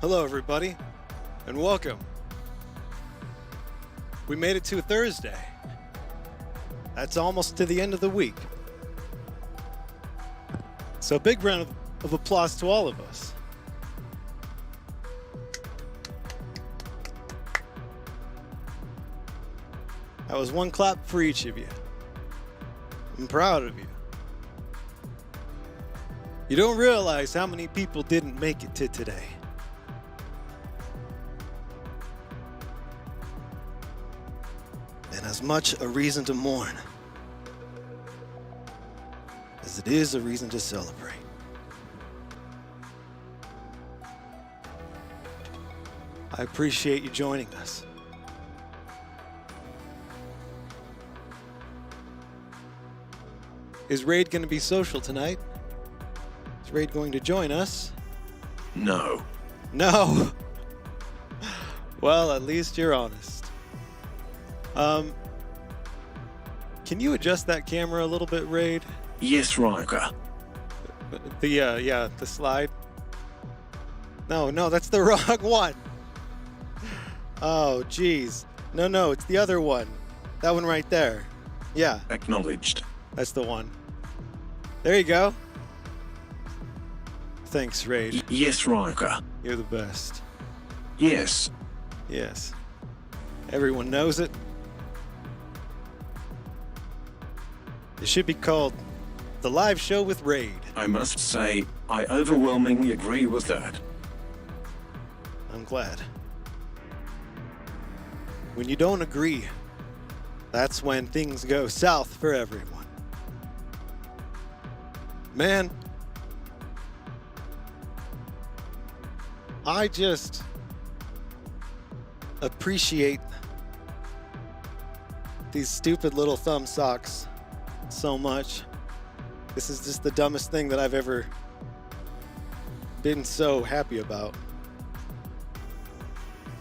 Hello, everybody, and welcome. We made it to Thursday. That's almost to the end of the week. So a big round of applause to all of us. That was one clap for each of you. I'm proud of you. You don't realize how many people didn't make it to today. And as much a reason to mourn as it is a reason to celebrate. I appreciate you joining us. Is Raid going to be social tonight? Is Raid going to join us? No. No. Well, at least you're honest. Can you adjust that camera a little bit, Raid? Yes, Ryker. The slide. No, that's the wrong one. Oh, geez. No, it's the other one. That one right there. Yeah, Acknowledged. that's the one. There you go. Thanks, Raid. Yes, Ryker. You're the best. Yes. Yes. Everyone knows it. It should be called The Live Show with Raid. I must say, I overwhelmingly agree with that. I'm glad. When you don't agree, that's when things go south for everyone. Man, I just appreciate these stupid little thumb socks so much. This is just the dumbest thing that I've ever been so happy about.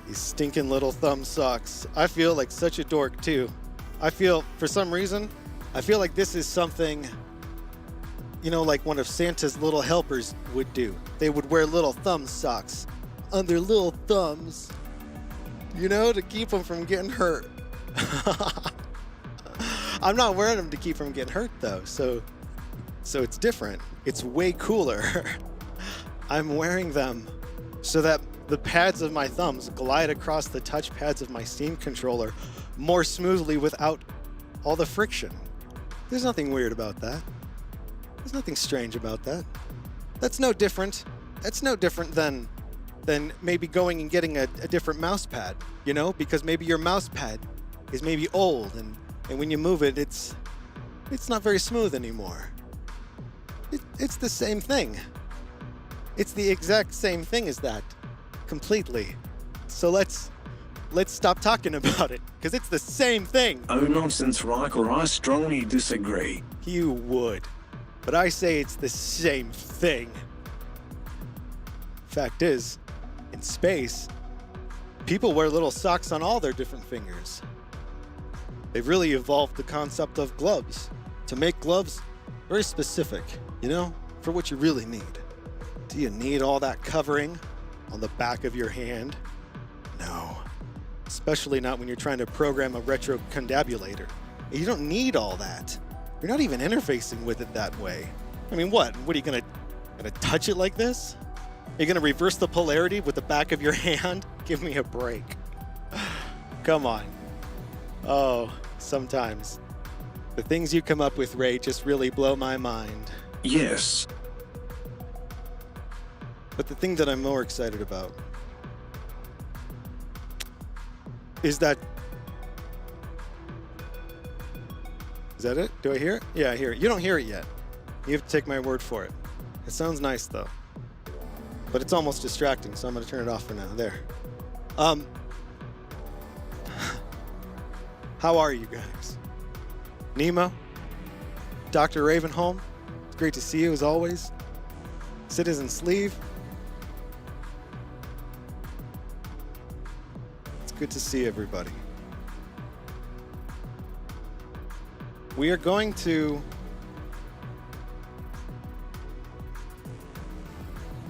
These stinking little thumb socks. I feel like such a dork too. I feel, for some reason, I feel like this is something, you know, like one of Santa's little helpers would do. They would wear little thumb socks on their little thumbs, you know, to keep them from getting hurt. I'm not wearing them to keep from getting hurt though, so it's different. It's way cooler. I'm wearing them so that the pads of my thumbs glide across the touch pads of my Steam controller more smoothly without all the friction. There's nothing weird about that. There's nothing strange about that. That's no different. That's no different than maybe going and getting a different mouse pad, you know, because maybe your mouse pad is maybe old and when you move it, it's not very smooth anymore. It's the same thing. It's the exact same thing as that, completely. So let's stop talking about it, because it's the same thing. Oh, nonsense, Ryker. I strongly disagree. You would, but I say it's the same thing. Fact is, in space, people wear little socks on all their different fingers. They've really evolved the concept of gloves to make gloves very specific, you know, for what you really need. Do you need all that covering on the back of your hand? No, especially not when you're trying to program a retrocondabulator. You don't need all that. You're not even interfacing with it that way. I mean, what are you gonna touch it like this? Are you gonna reverse the polarity with the back of your hand? Give me a break. Come on. Oh, sometimes the things you come up with, Ray, just really blow my mind. Yes. But the thing that I'm more excited about is that... Is that it? Do I hear it? Yeah, I hear it. You don't hear it yet. You have to take my word for it. It sounds nice, though. But it's almost distracting, so I'm going to turn it off for now. There. How are you guys? Nemo? Dr. Ravenholm? It's great to see you, as always. Citizen Sleeve? It's good to see everybody. We are going to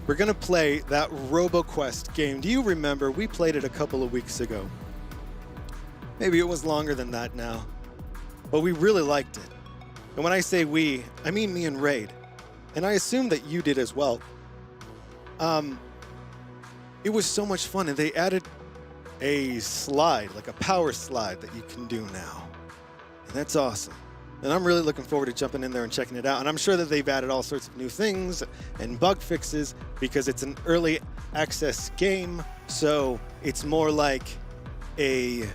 We're gonna play that RoboQuest game. Do you remember? We played it a couple of weeks ago. Maybe it was longer than that now, but we really liked it. And when I say we, I mean me and Raid. And I assume that you did as well. It was so much fun, and they added a slide, like a power slide that you can do now. And that's awesome. And I'm really looking forward to jumping in there and checking it out. And I'm sure that they've added all sorts of new things and bug fixes because it's an early access game. So it's more like a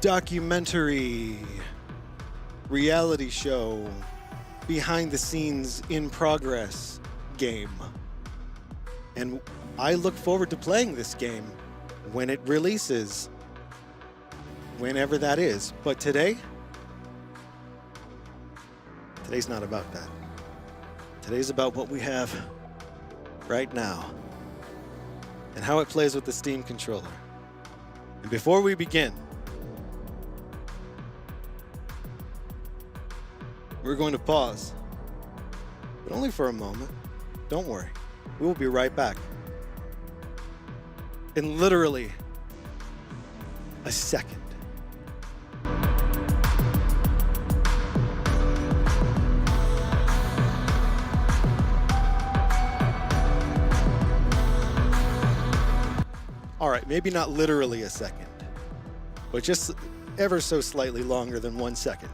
documentary reality show, behind the scenes in progress game. And I look forward to playing this game when it releases, whenever that is. But today's not about that. Today's about what we have right now and how it plays with the Steam controller. And before we begin, we're going to pause, but only for a moment. Don't worry, we will be right back. In literally a second. All right, maybe not literally a second, but just ever so slightly longer than 1 second.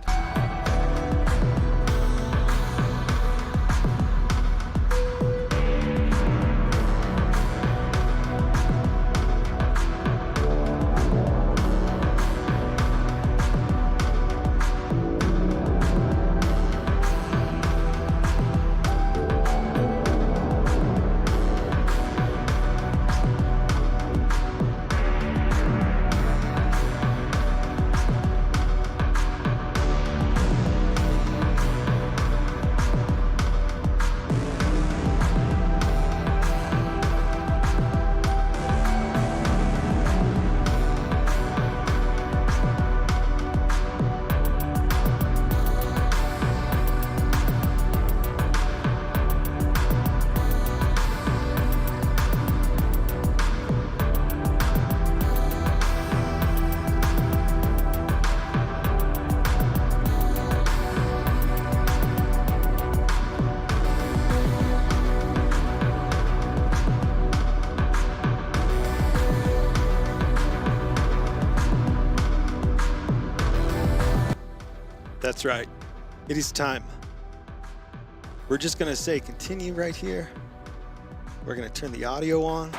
That's right. It is time. We're just going to say continue right here. We're going to turn the audio on.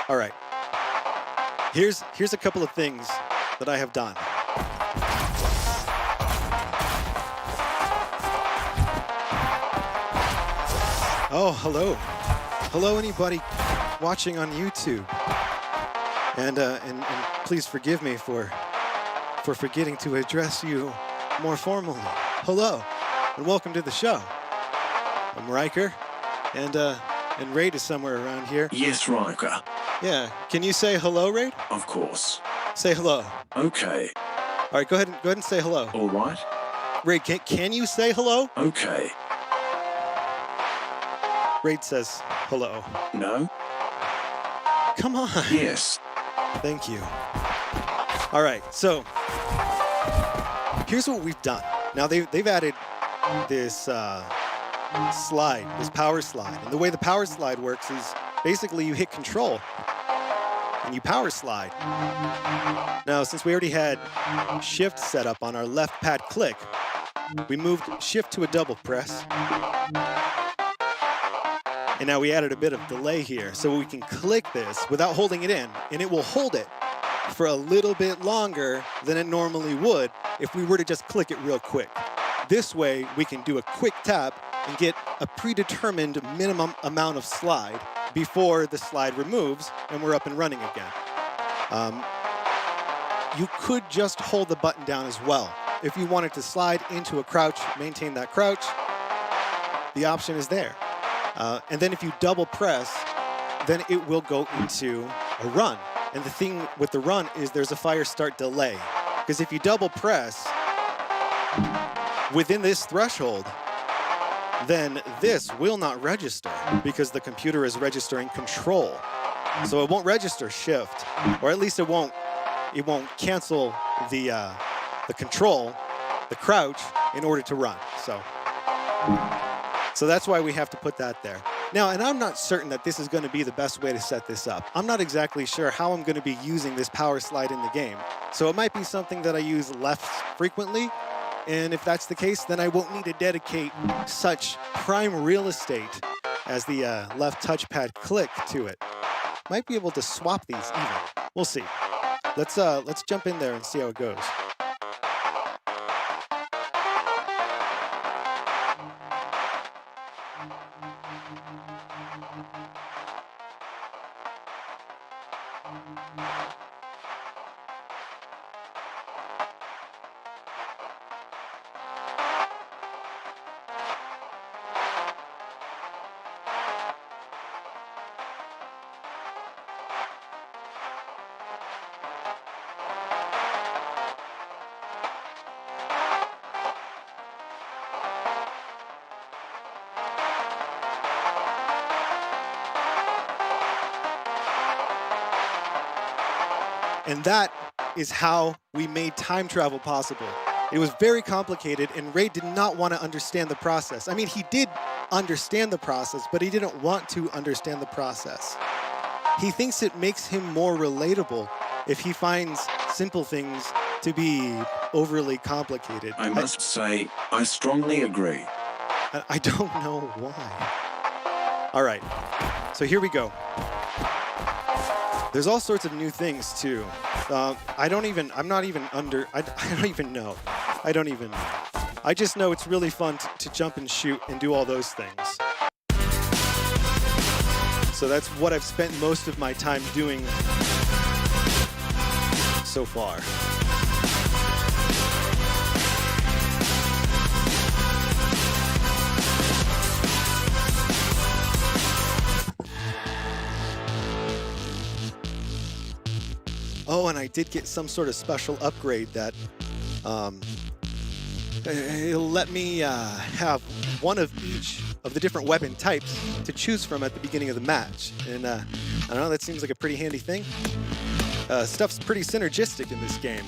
All right. Here's a couple of things that I have done. Oh, hello. Hello, anybody watching on YouTube. And please forgive me for forgetting to address you more formally. Hello, and welcome to the show. I'm Ryker, and Raid is somewhere around here. Yes, Ryker. Yeah, can you say hello, Raid? Of course. Say hello. Okay. All right, go ahead and say hello. All right. Raid, can you say hello? Okay. Raid says hello. No? Come on. Yes. Thank you. All right, so here's what we've done. Now they've added this slide, this power slide. And the way the power slide works is basically you hit control and you power slide. Now, since we already had shift set up on our left pad click, we moved shift to a double press. And now we added a bit of delay here, so we can click this without holding it in, and it will hold it for a little bit longer than it normally would if we were to just click it real quick. This way, we can do a quick tap and get a predetermined minimum amount of slide before the slide removes and we're up and running again. You could just hold the button down as well. If you wanted to slide into a crouch, maintain that crouch, the option is there. And then if you double press, then it will go into a run. And the thing with the run is there's a fire start delay. Because if you double press, within this threshold, then this will not register because the computer is registering control. So it won't register shift, or at least it won't cancel the control, the crouch, in order to run. So that's why we have to put that there. Now, and I'm not certain that this is going to be the best way to set this up. I'm not exactly sure how I'm going to be using this power slide in the game. So it might be something that I use less frequently. And if that's the case, then I won't need to dedicate such prime real estate as the left touchpad click to it. Might be able to swap these even. We'll see. Let's jump in there and see how it goes. And that is how we made time travel possible. It was very complicated, and Ray did not want to understand the process. I mean, he did understand the process, but he didn't want to understand the process. He thinks it makes him more relatable if he finds simple things to be overly complicated. I must say, I strongly agree. I don't know why. All right, so here we go. There's all sorts of new things too. I don't even know. I just know it's really fun to jump and shoot and do all those things. So that's what I've spent most of my time doing so far. Oh, and I did get some sort of special upgrade that it'll let me have one of each of the different weapon types to choose from at the beginning of the match. And I don't know, that seems like a pretty handy thing. Stuff's pretty synergistic in this game,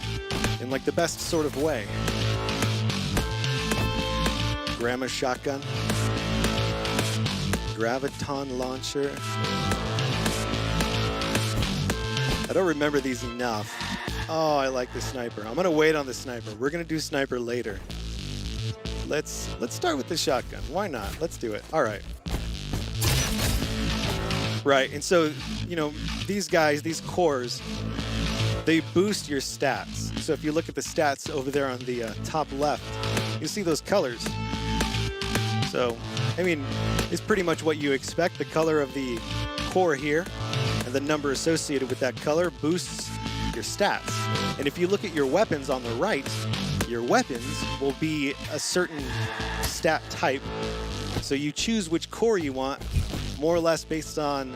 in like the best sort of way. Grandma shotgun, graviton launcher. I don't remember these enough. Oh, I like the sniper. I'm gonna wait on the sniper. We're gonna do sniper later. Let's start with the shotgun. Why not? Let's do it. All right. Right, and so, you know, these guys, these cores, they boost your stats. So if you look at the stats over there on the top left, you see those colors. So, I mean, it's pretty much what you expect. The color of the core here and the number associated with that color boosts your stats. And if you look at your weapons on the right, your weapons will be a certain stat type. So you choose which core you want, more or less based on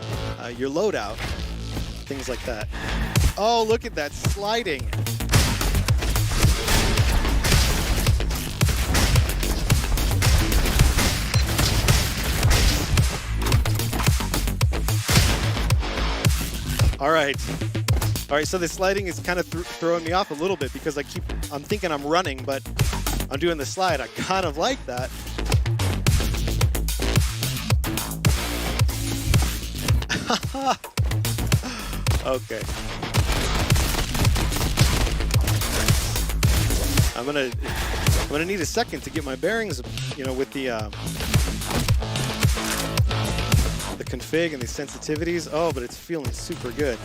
your loadout, things like that. Oh, look at that sliding. All right, so the sliding is kind of throwing me off a little bit because I'm thinking I'm running, but I'm doing the slide. I kind of like that. Okay. I'm gonna need a second to get my bearings, you know, with the config and the sensitivities. Oh, but it's feeling super good.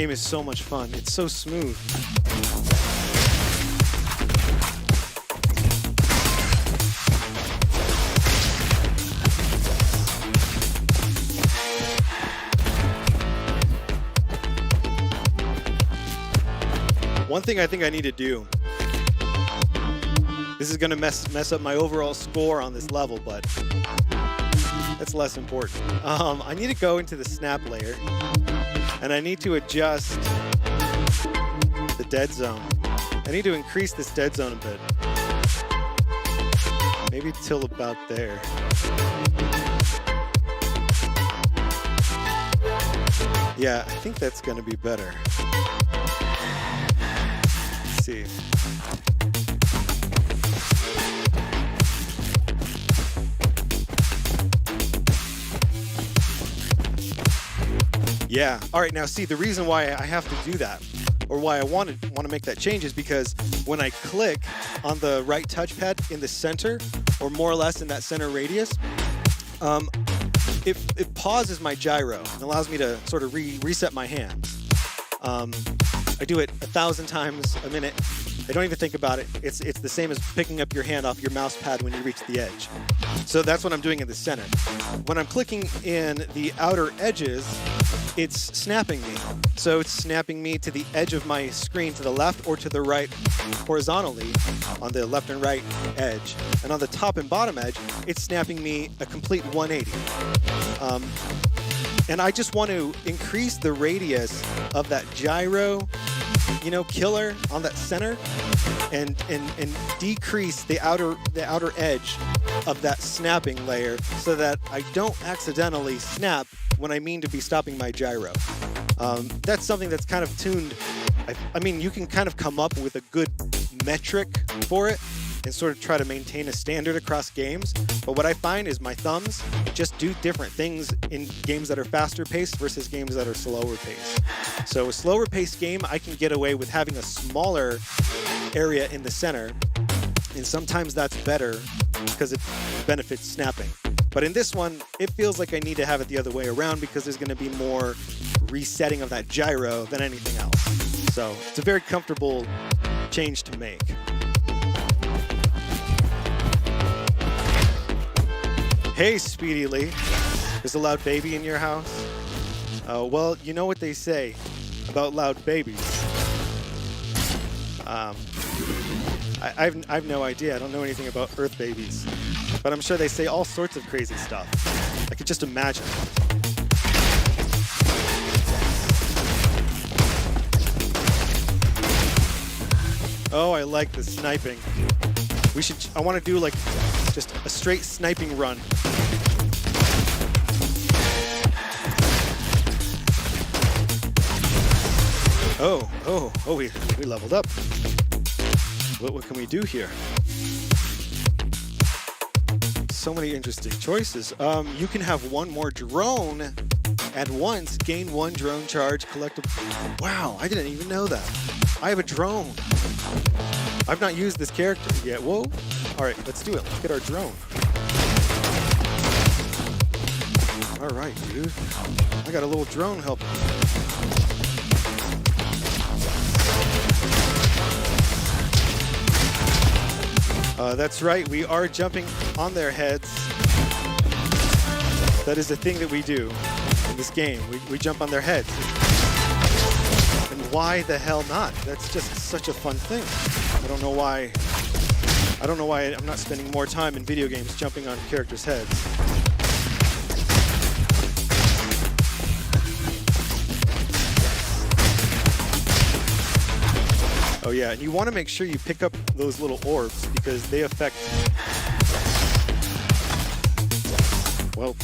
game is so much fun. It's so smooth. One thing I think I need to do, this is gonna mess up my overall score on this level, but that's less important. I need to go into the snap layer, and I need to adjust the dead zone. I need to increase this dead zone a bit. Maybe till about there. Yeah, I think that's gonna be better. Let's see. Yeah. All right. Now, see, the reason why I have to do that, or why I want to make that change, is because when I click on the right touchpad in the center, or more or less in that center radius, it pauses my gyro and allows me to sort of reset my hands. I do it 1,000 times a minute. I don't even think about it. It's the same as picking up your hand off your mouse pad when you reach the edge. So that's what I'm doing in the center. When I'm clicking in the outer edges, it's snapping me. So it's snapping me to the edge of my screen to the left or to the right horizontally on the left and right edge. And on the top and bottom edge, it's snapping me a complete 180. And I just want to increase the radius of that gyro, killer on that center, and decrease the outer edge of that snapping layer so that I don't accidentally snap when I mean to be stopping my gyro. That's something that's kind of tuned. I mean, you can kind of come up with a good metric for it and sort of try to maintain a standard across games. But what I find is my thumbs just do different things in games that are faster paced versus games that are slower paced. So a slower paced game, I can get away with having a smaller area in the center. And sometimes that's better because it benefits snapping. But in this one, it feels like I need to have it the other way around because there's going to be more resetting of that gyro than anything else. So it's a very comfortable change to make. Hey, Speedy Lee. Is a loud baby in your house? Well, you know what they say about loud babies. I've no idea. I don't know anything about Earth babies. But I'm sure they say all sorts of crazy stuff. I could just imagine. Oh, I like the sniping. I want to do like just a straight sniping run. Oh, we leveled up. What can we do here? So many interesting choices. You can have one more drone at once, gain one drone charge, collectible. Wow, I didn't even know that. I have a drone. I've not used this character yet. Whoa. All right, let's do it. Look at our drone. All right, dude. I got a little drone helping. That's right, we are jumping on their heads. That is a thing that we do in this game. We jump on their heads. And why the hell not? That's just such a fun thing. I don't know why I'm not spending more time in video games jumping on characters' heads. Oh yeah, and you want to make sure you pick up those little orbs because they affect, well,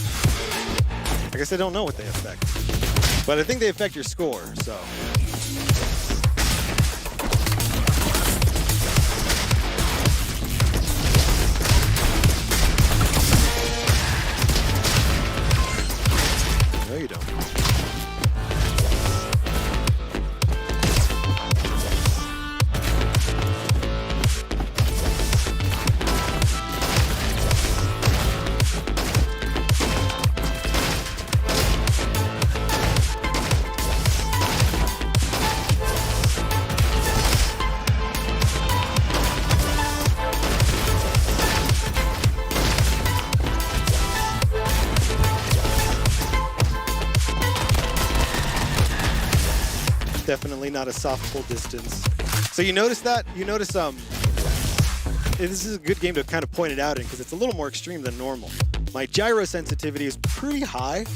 I guess I don't know what they affect, but I think they affect your score, so. No, you don't. definitely not a soft pull distance. So you notice that? You notice this is a good game to kind of point it out in because it's a little more extreme than normal. My gyro sensitivity is pretty high,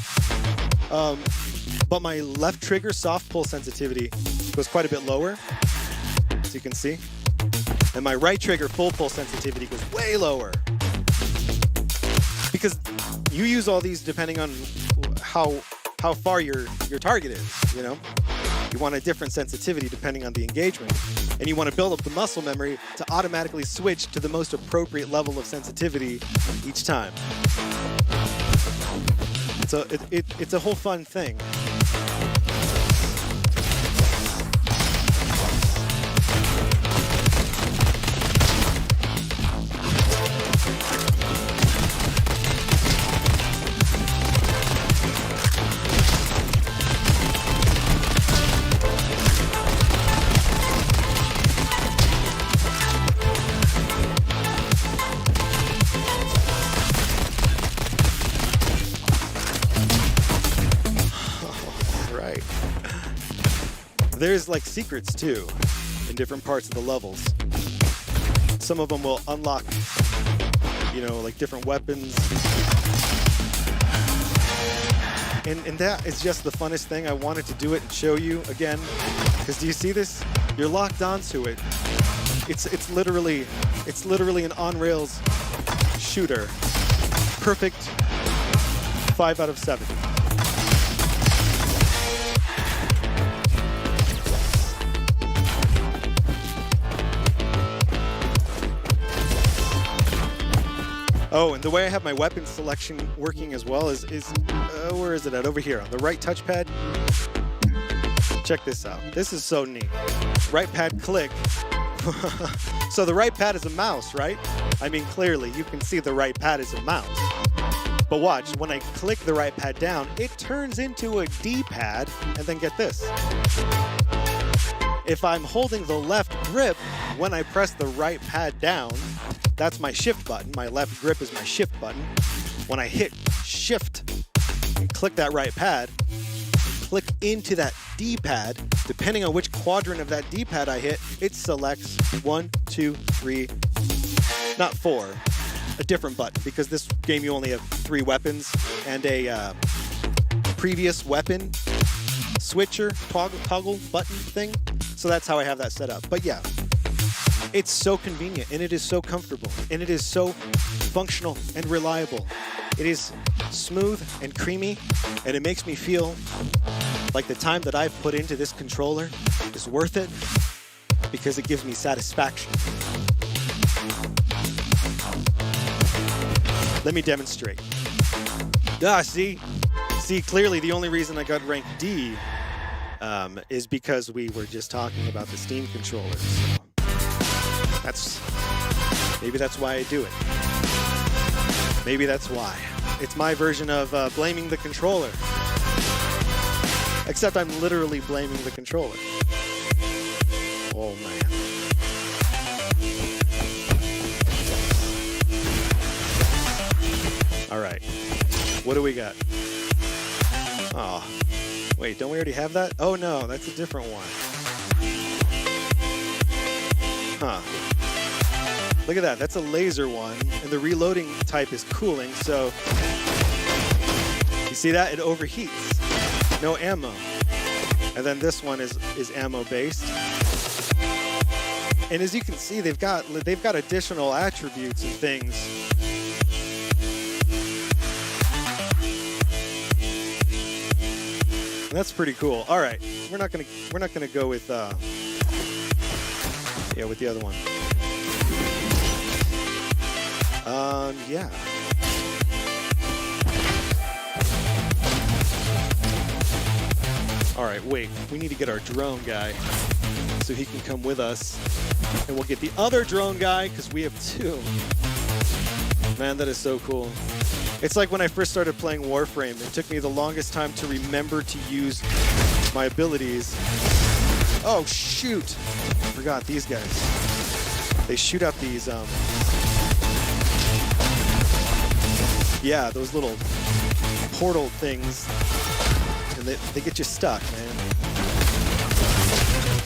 but my left trigger soft pull sensitivity goes quite a bit lower, as you can see. And my right trigger full pull sensitivity goes way lower. Because you use all these depending on how far your target is, you know? You want a different sensitivity depending on the engagement. And you want to build up the muscle memory to automatically switch to the most appropriate level of sensitivity each time. So it's a whole fun thing. There's like secrets too in different parts of the levels. Some of them will unlock, you know, like different weapons. And that is just the funnest thing. I wanted to do it and show you again. Because do you see this? You're locked onto it. It's literally an on-rails shooter. Perfect 5 out of 7. Oh, and the way I have my weapon selection working as well is where is it at? Over here on the right touchpad. Check this out. This is so neat. Right pad click. So the right pad is a mouse, right? I mean, clearly you can see the right pad is a mouse. But watch, when I click the right pad down, it turns into a D-pad, and then get this. If I'm holding the left grip when I press the right pad down, that's my shift button. My left grip is my shift button. When I hit shift and click that right pad, click into that D-pad, depending on which quadrant of that D-pad I hit, it selects 1, 2, 3, not 4, a different button, because this game you only have 3 weapons and a previous weapon switcher, toggle button thing. So that's how I have that set up. But yeah, it's so convenient and it is so comfortable and it is so functional and reliable. It is smooth and creamy, and it makes me feel like the time that I've put into this controller is worth it because it gives me satisfaction. Let me demonstrate. See, clearly the only reason I got rank D is because we were just talking about the Steam controllers. Maybe that's why I do it. Maybe that's why. It's my version of blaming the controller. Except I'm literally blaming the controller. Oh man. All right. What do we got? Oh, wait, don't we already have that? Oh no, that's a different one. Huh. Look at that, that's a laser one, and the reloading type is cooling, so you see that? It overheats. No ammo. And then this one is ammo based. And as you can see, they've got additional attributes and things. And that's pretty cool. All right, we're not gonna go with with the other one. Yeah. All right, wait. We need to get our drone guy so he can come with us, and we'll get the other drone guy because we have 2. Man, that is so cool. It's like when I first started playing Warframe, it took me the longest time to remember to use my abilities. Oh, shoot. I forgot these guys. They shoot out these, yeah, those little portal things, and they get you stuck, man.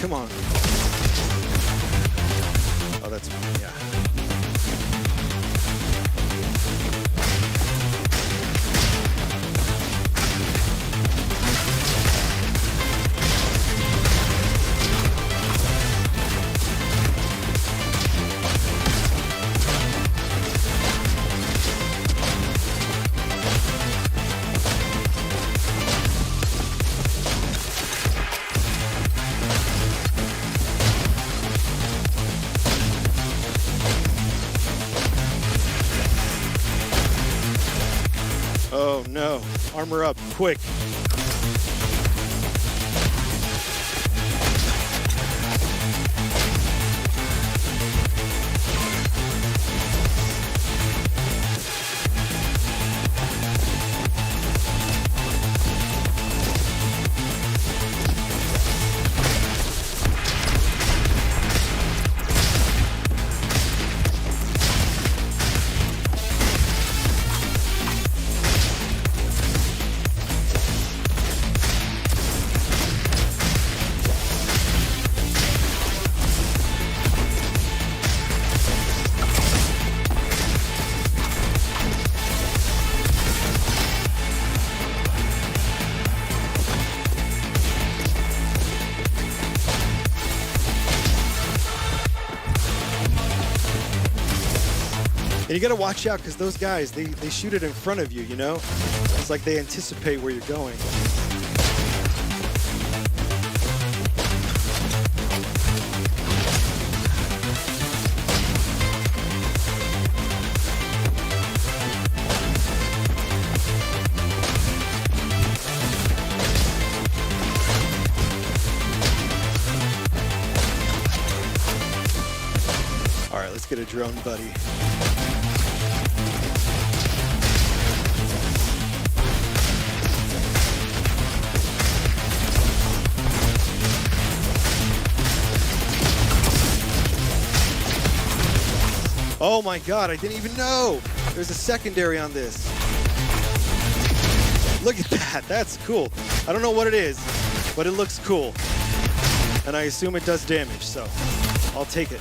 Come on. Oh, that's, yeah. Oh no, armor up, quick. And you gotta watch out because those guys, they shoot it in front of you, you know? It's like they anticipate where you're going. All right, let's get a drone buddy. Oh my God, I didn't even know there's a secondary on this. Look at that, that's cool. I don't know what it is, but it looks cool. And I assume it does damage, so I'll take it.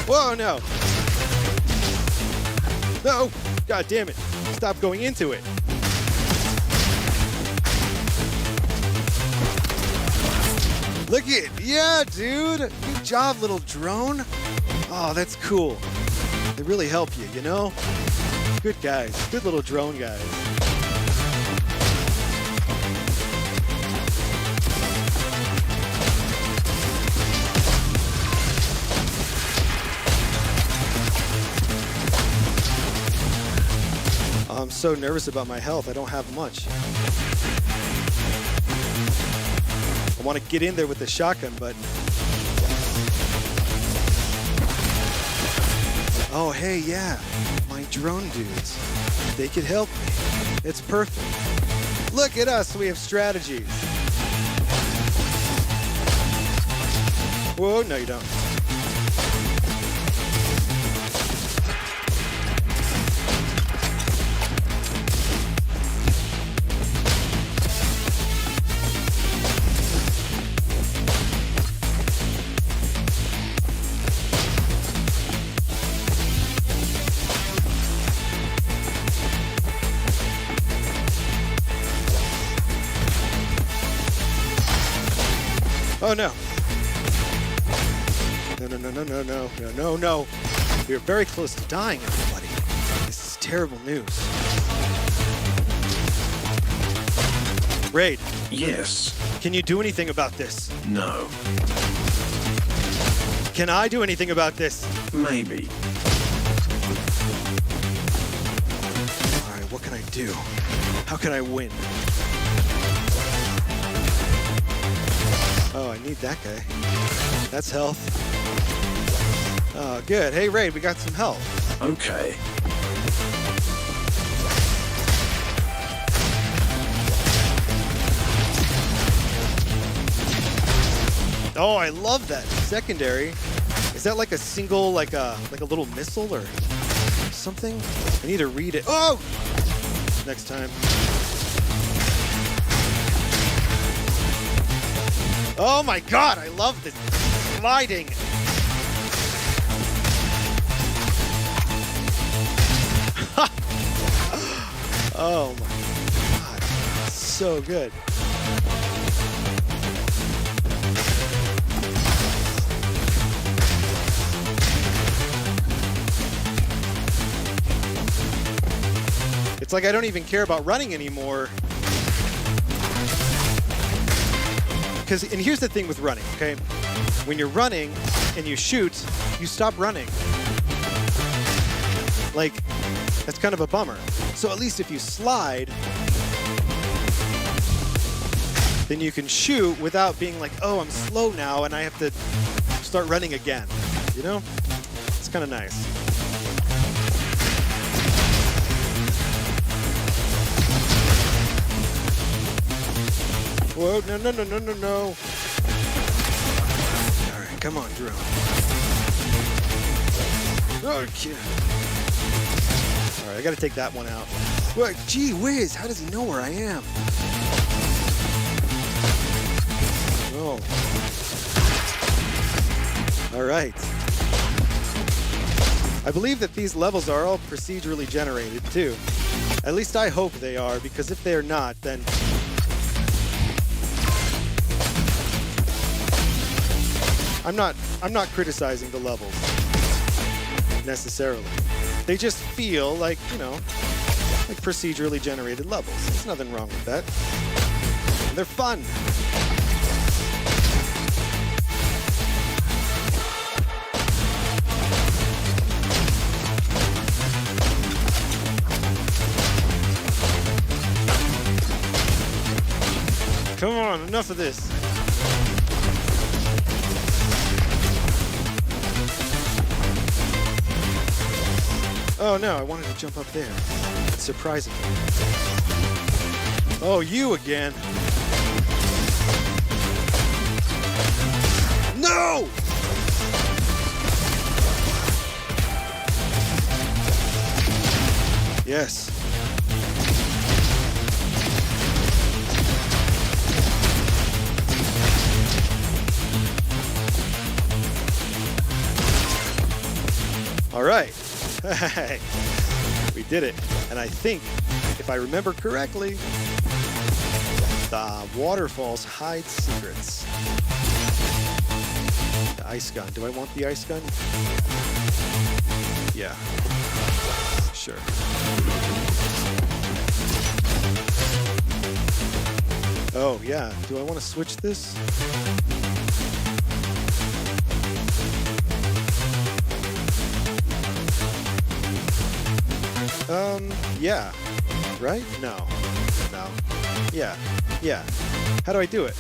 Whoa, no. No, God damn it. Stop going into it. Look at it. Yeah, dude. Good job, little drone. Oh, that's cool. They really help you, you know? Good guys. Good little drone guys. I'm so nervous about my health. I don't have much. I want to get in there with the shotgun, but... Oh, hey, yeah. My drone dudes. They could help me. It's perfect. Look at us. We have strategies. Whoa, no, you don't. Oh no. No. We are very close to dying, everybody. This is terrible news. Raid. Yes. Can you do anything about this? No. Can I do anything about this? Maybe. All right, what can I do? How can I win? Oh, I need that guy. That's health. Oh, good. Hey, Raid, we got some health. Okay. Oh, I love that secondary. Is that like a single, like a little missile or something? I need to read it. Oh! Next time. Oh my god, I love this gliding. Oh my god, so good. It's like I don't even care about running anymore. And here's the thing with running, okay? When you're running and you shoot, you stop running. Like, that's kind of a bummer. So at least if you slide, then you can shoot without being like, oh, I'm slow now and I have to start running again. You know? It's kind of nice. Whoa, no, no, no, no, no, no. All right, come on, drone. Okay. All right, I got to take that one out. What? Gee whiz, how does he know where I am? Oh. All right. I believe that these levels are all procedurally generated, too. At least I hope they are, because if they're not, then... I'm not criticizing the levels necessarily. They just feel like, you know, like procedurally generated levels. There's nothing wrong with that. And they're fun. Come on, enough of this. Oh no, I wanted to jump up there. It's surprising. Oh, you again. No! Yes. All right. Hey, we did it. And I think, if I remember correctly, the waterfalls hide secrets. The ice gun. Do I want the ice gun? Yeah. Sure. Oh, yeah. Do I want to switch this? Yeah. Right? No. No. Yeah. Yeah. How do I do it?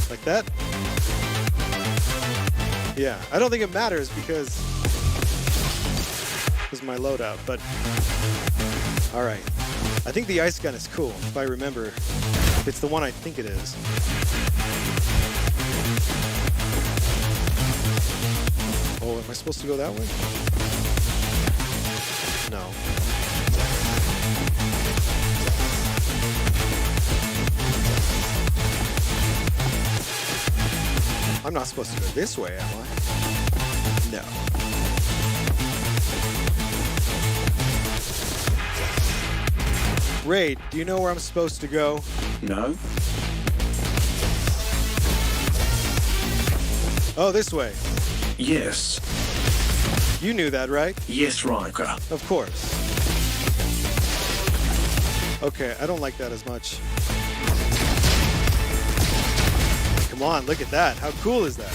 Like that? Yeah. I don't think it matters because this is my loadout, but all right. I think the ice gun is cool, if I remember. It's the one I think it is. Oh, am I supposed to go that way? No. I'm not supposed to go this way, am I? No. Ray, do you know where I'm supposed to go? No. Oh, this way. Yes. You knew that, right? Yes, Ryker. Of course. Okay, I don't like that as much. Come on, look at that. How cool is that?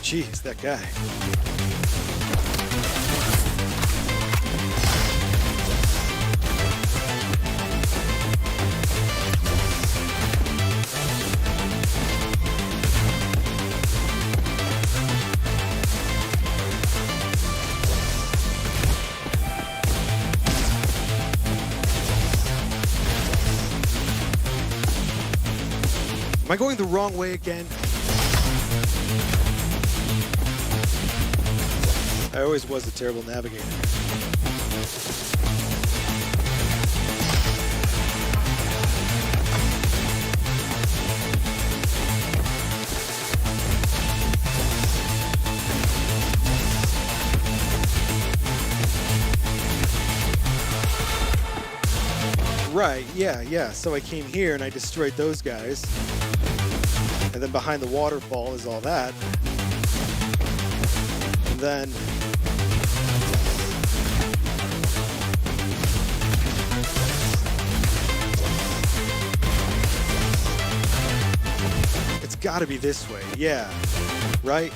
Jeez, that guy. I going the wrong way again? I always was a terrible navigator. Right, yeah. So I came here and I destroyed those guys. And then behind the waterfall is all that. And then... it's gotta be this way, yeah. Right?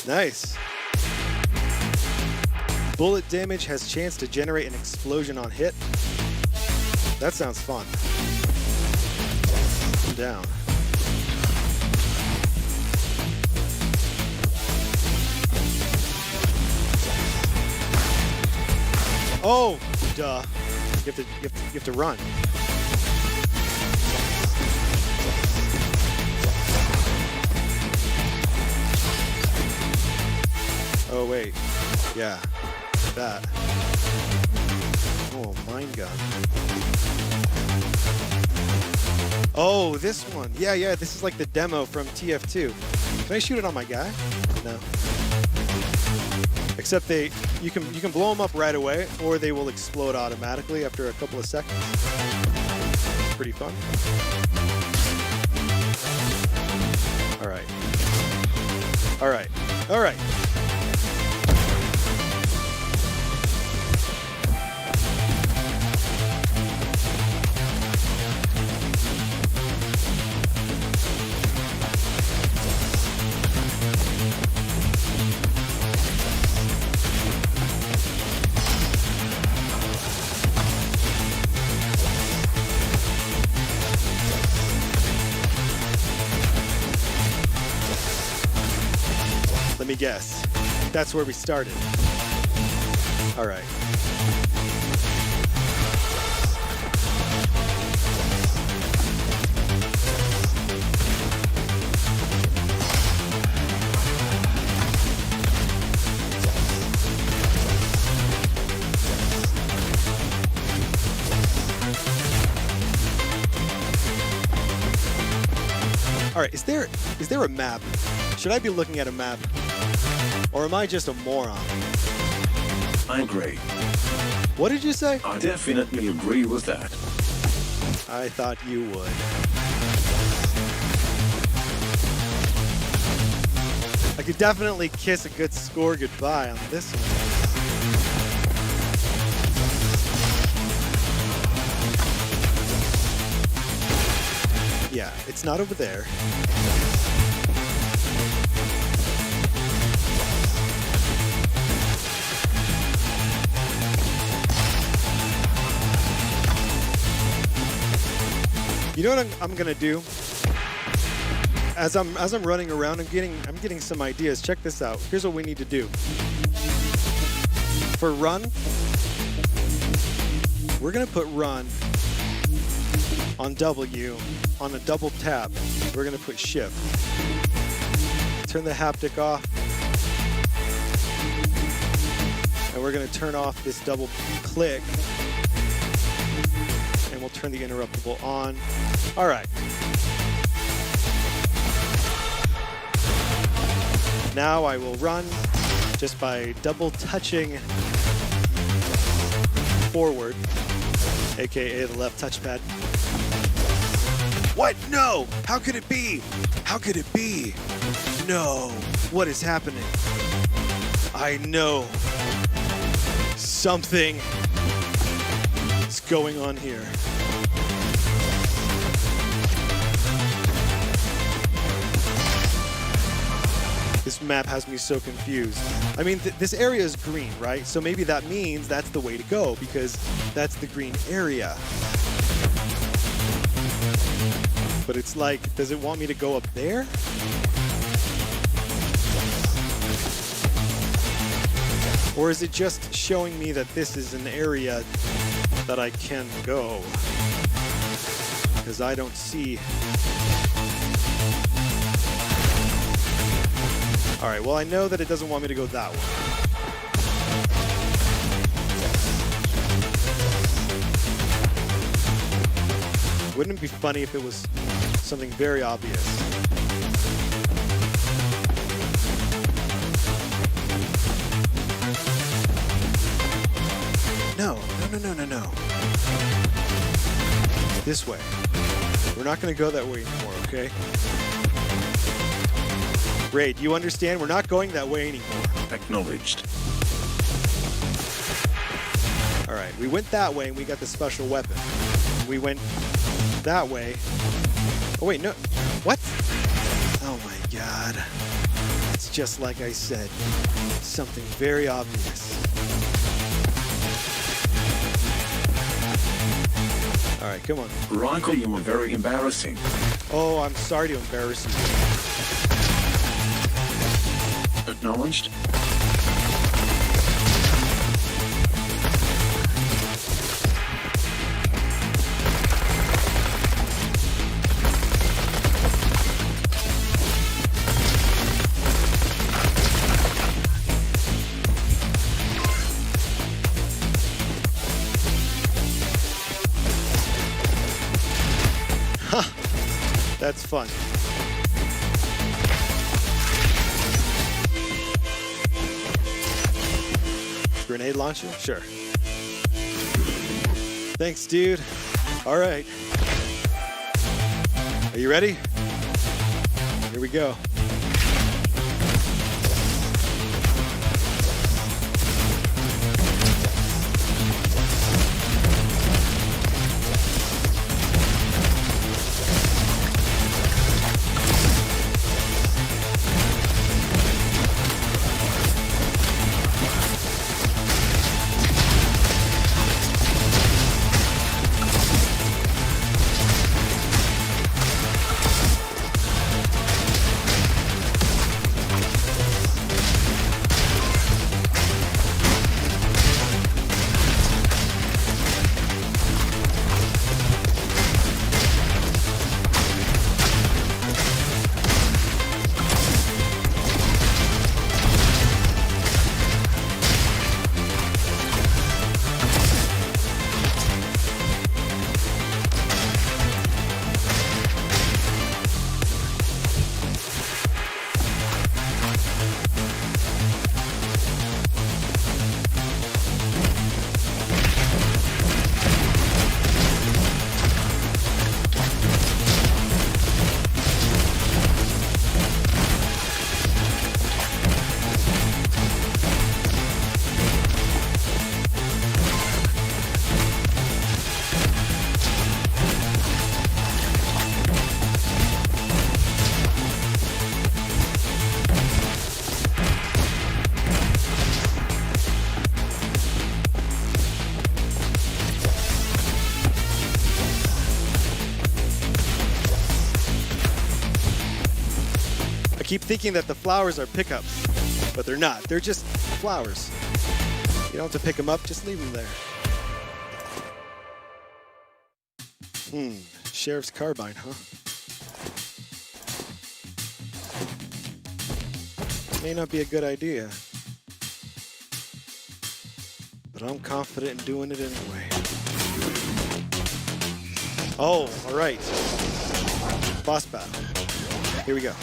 Nice. Bullet damage has chance to generate an explosion on hit. That sounds fun. I'm down. Oh, duh. You have to run. Oh, wait. Yeah. That. Oh, mine gun. Oh, this one. Yeah. This is like the demo from TF2. Can I shoot it on my guy? No. Except you can blow them up right away, or they will explode automatically after a couple of seconds. Pretty fun. All right. Let me guess. That's where we started. All right. All right, is there a map? Should I be looking at a map? Or am I just a moron? I agree. What did you say? I definitely agree with that. I thought you would. I could definitely kiss a good score goodbye on this one. Yeah, it's not over there. You know what I'm gonna do? As I'm running around, I'm getting some ideas. Check this out. Here's what we need to do. For run, we're gonna put run on W. On a double tap, we're gonna put shift. Turn the haptic off. And we're gonna turn off this double click. And we'll turn the interruptible on. All right. Now I will run just by double touching forward, aka the left touchpad. What? No! How could it be? How could it be? No! What is happening? I know something is going on here. This map has me so confused. I mean, this area is green, right? So maybe that means that's the way to go because that's the green area. But it's like, does it want me to go up there? Or is it just showing me that this is an area that I can go? Because I don't see. All right, well, I know that it doesn't want me to go that way. Wouldn't it be funny if it was something very obvious? No. This way. We're not going to go that way anymore, okay? Ray, do you understand? We're not going that way anymore. Acknowledged. All right, we went that way and we got the special weapon. We went that way. Oh, wait, no. What? Oh, my God. It's just like I said. Something very obvious. All right, come on. Ryker, you were very embarrassing. Oh, I'm sorry to embarrass you. Acknowledged. That's fun. Grenade launcher? Sure. Thanks, dude. All right. Are you ready? Here we go. I keep thinking that the flowers are pickups, but they're not. They're just flowers. You don't have to pick them up, just leave them there. Sheriff's carbine, huh? May not be a good idea, but I'm confident in doing it anyway. Oh, all right. Boss battle. Here we go.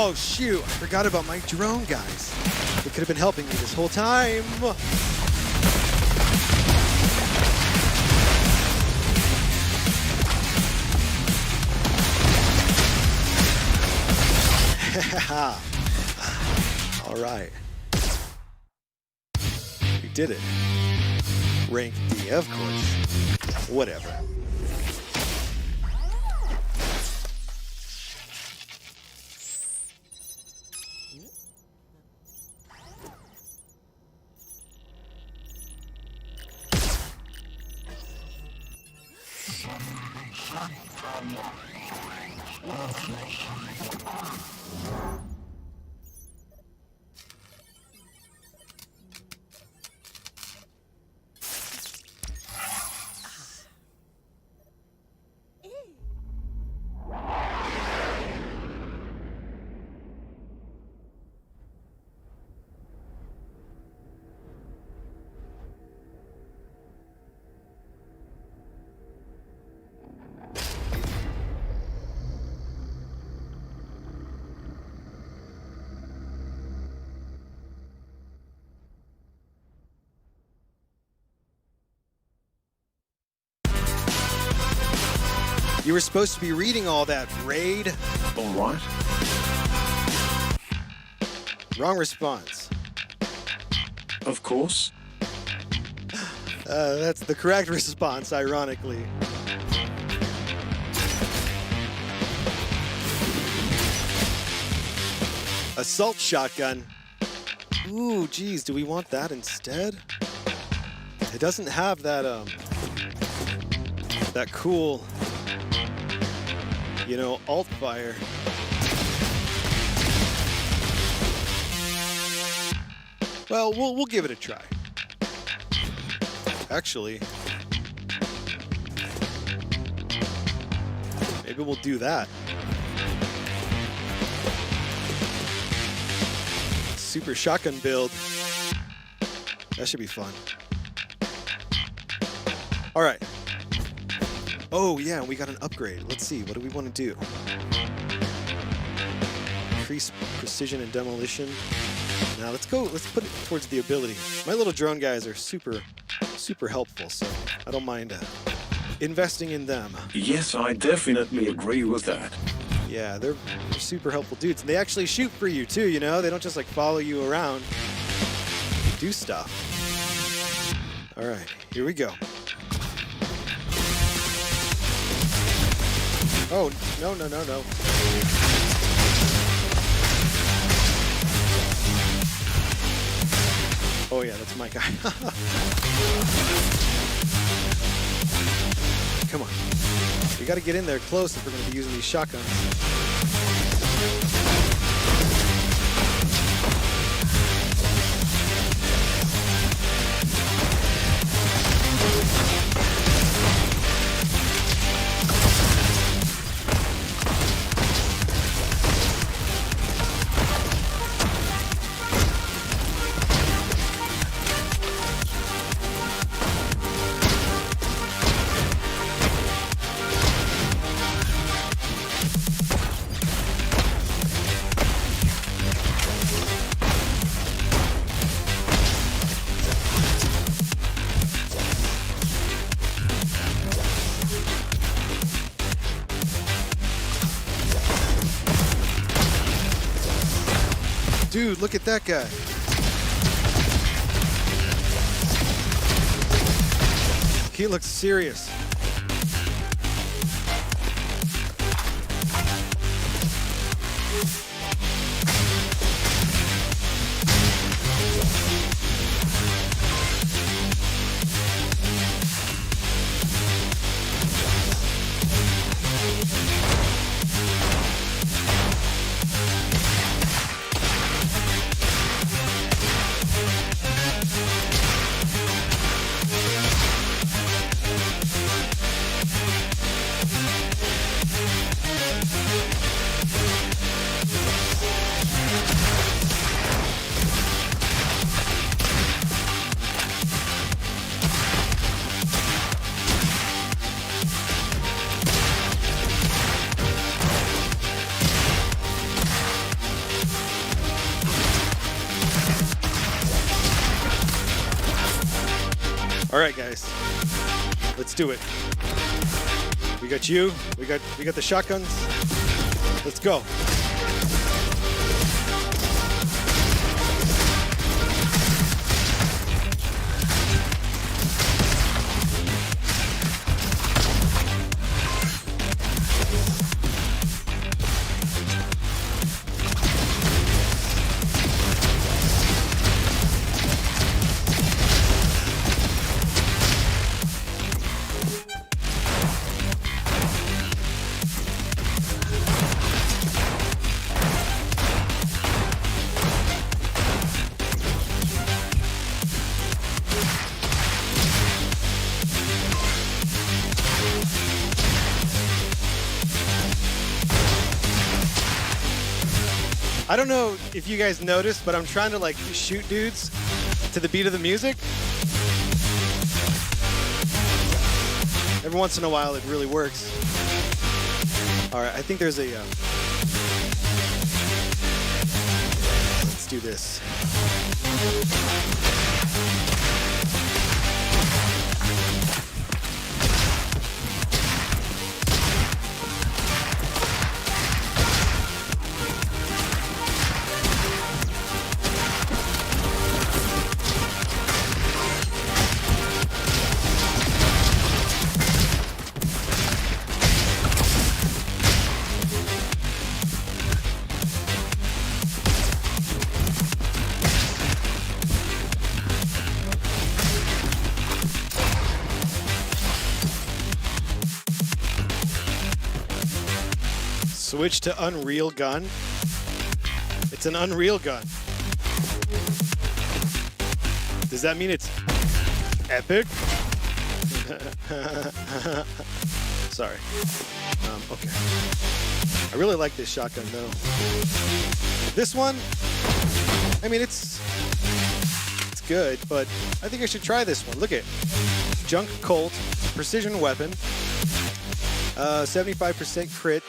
Oh, shoot. I forgot about my drone, guys. They could have been helping me this whole time. All right. We did it. Rank D, of course. Whatever. You were supposed to be reading all that, Raid. All right. Wrong response. Of course. That's the correct response, ironically. Assault shotgun. Ooh, geez, do we want that instead? It doesn't have that, that cool, you know, alt fire. Well, we'll give it a try. Actually, maybe we'll do that. Super shotgun build. That should be fun. All right. Oh yeah, we got an upgrade. Let's see, what do we want to do? Increase precision and demolition. Now let's put it towards the ability. My little drone guys are super helpful, so I don't mind investing in them. Yes, I definitely agree with that. Yeah, they're super helpful dudes. And they actually shoot for you too, you know? They don't just like follow you around. They do stuff. All right, here we go. Oh, no. Oh yeah, that's my guy. Come on. We gotta get in there close if we're gonna be using these shotguns. Dude, look at that guy. He looks serious. All right, guys, let's do it. We got you. We got the shotguns. Let's go. I don't know if you guys noticed, but I'm trying to like shoot dudes to the beat of the music. Every once in a while, it really works. All right, I think there's a. Let's do this. Switch to Unreal gun. It's an Unreal gun. Does that mean it's epic? Sorry. Okay. I really like this shotgun though. This one, I mean, it's good, but I think I should try this one. Look at Junk Colt, precision weapon, 75% crit.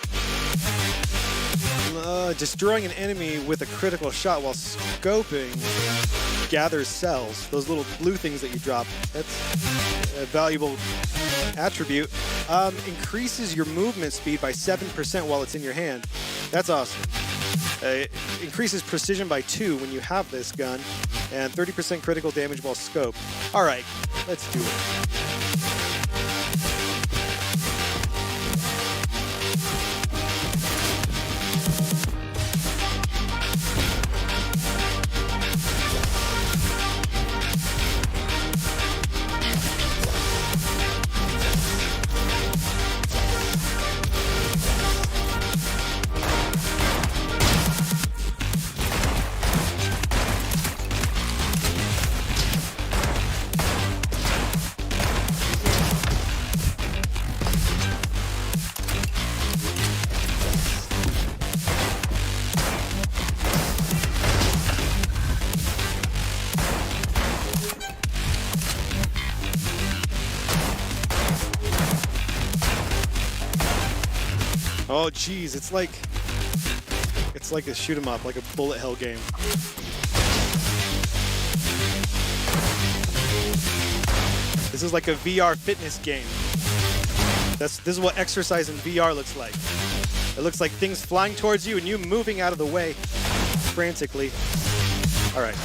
Destroying an enemy with a critical shot while scoping gathers cells. Those little blue things that you drop. That's a valuable attribute. Increases your movement speed by 7% while it's in your hand. That's awesome. Increases precision by 2 when you have this gun, and 30% critical damage while scoped. All right, let's do it. Oh geez, it's like a shoot 'em up, like a bullet hell game. This is like a VR fitness game. This is what exercise in VR looks like. It looks like things flying towards you and you moving out of the way frantically. All right.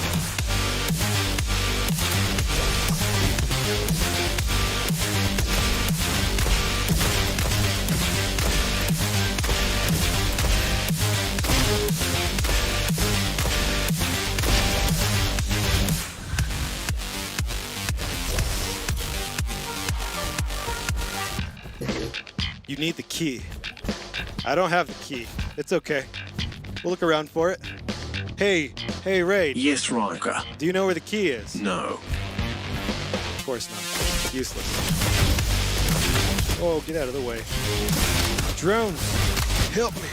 You need the key. I don't have the key. It's okay. We'll look around for it. Hey, Raid. Yes, Ryker. Do you know where the key is? No. Of course not. Useless. Oh, get out of the way. Drones, help me.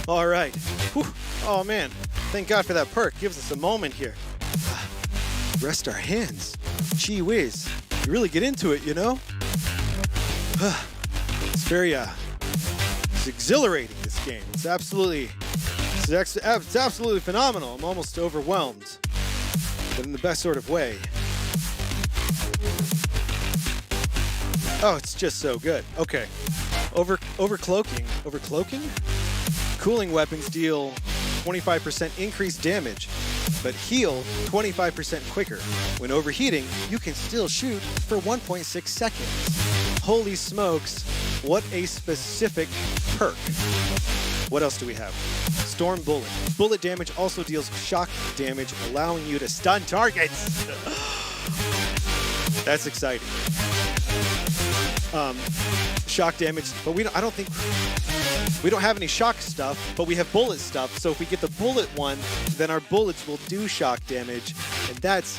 All right. Whew. Oh man, thank God for that perk. Gives us a moment here. Rest our hands. Gee whiz. You really get into it, you know? It's very, it's exhilarating, this game. It's absolutely phenomenal. I'm almost overwhelmed, but in the best sort of way. Oh, it's just so good. Okay. Overcloaking? Cooling weapons deal 25% increased damage, but heal 25% quicker. When overheating, you can still shoot for 1.6 seconds. Holy smokes, what a specific perk. What else do we have? Storm Bullet. Bullet damage also deals shock damage, allowing you to stun targets. That's exciting. Shock damage, but we don't have any shock stuff, but we have bullet stuff. So if we get the bullet one, then our bullets will do shock damage, and that's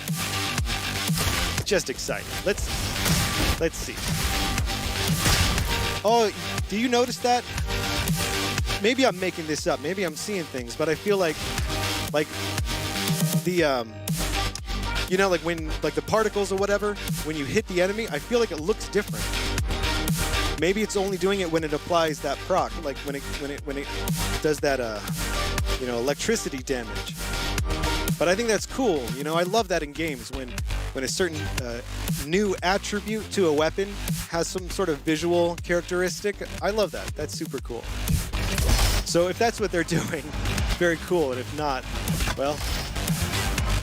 just exciting. Let's see. Oh, do you notice that? Maybe I'm making this up. Maybe I'm seeing things, but I feel like the you know, like when the particles or whatever, when you hit the enemy, I feel like it looks different. Maybe it's only doing it when it applies that proc, like when it does that you know, electricity damage. But I think that's cool. You know, I love that in games when a certain new attribute to a weapon has some sort of visual characteristic. I love that. That's super cool. So if that's what they're doing, very cool. And if not, well,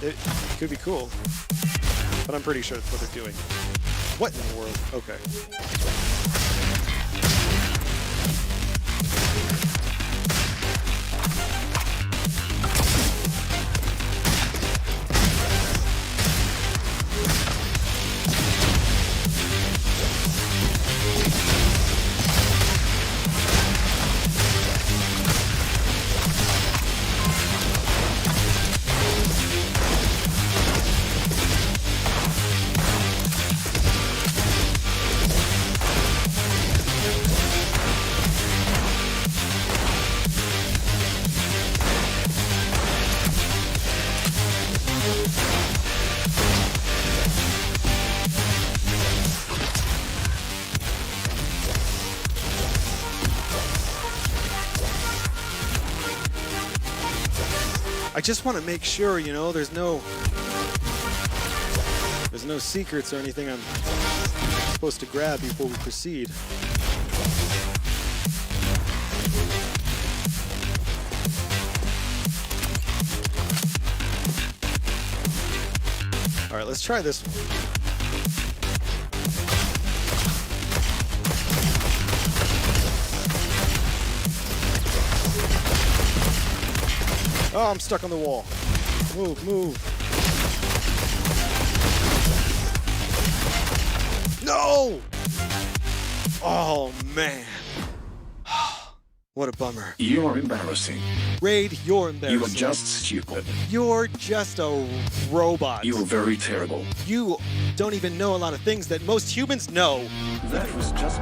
it could be cool. But I'm pretty sure that's what they're doing. What in the world? Okay. I just want to make sure, you know, there's no secrets or anything I'm supposed to grab before we proceed. All right, let's try this one. Oh, I'm stuck on the wall. Move, move. No! Oh, man. What a bummer. You're embarrassing. Raid, you're embarrassing. You are just stupid. You're just a robot. You're very terrible. You don't even know a lot of things that most humans know. That was just...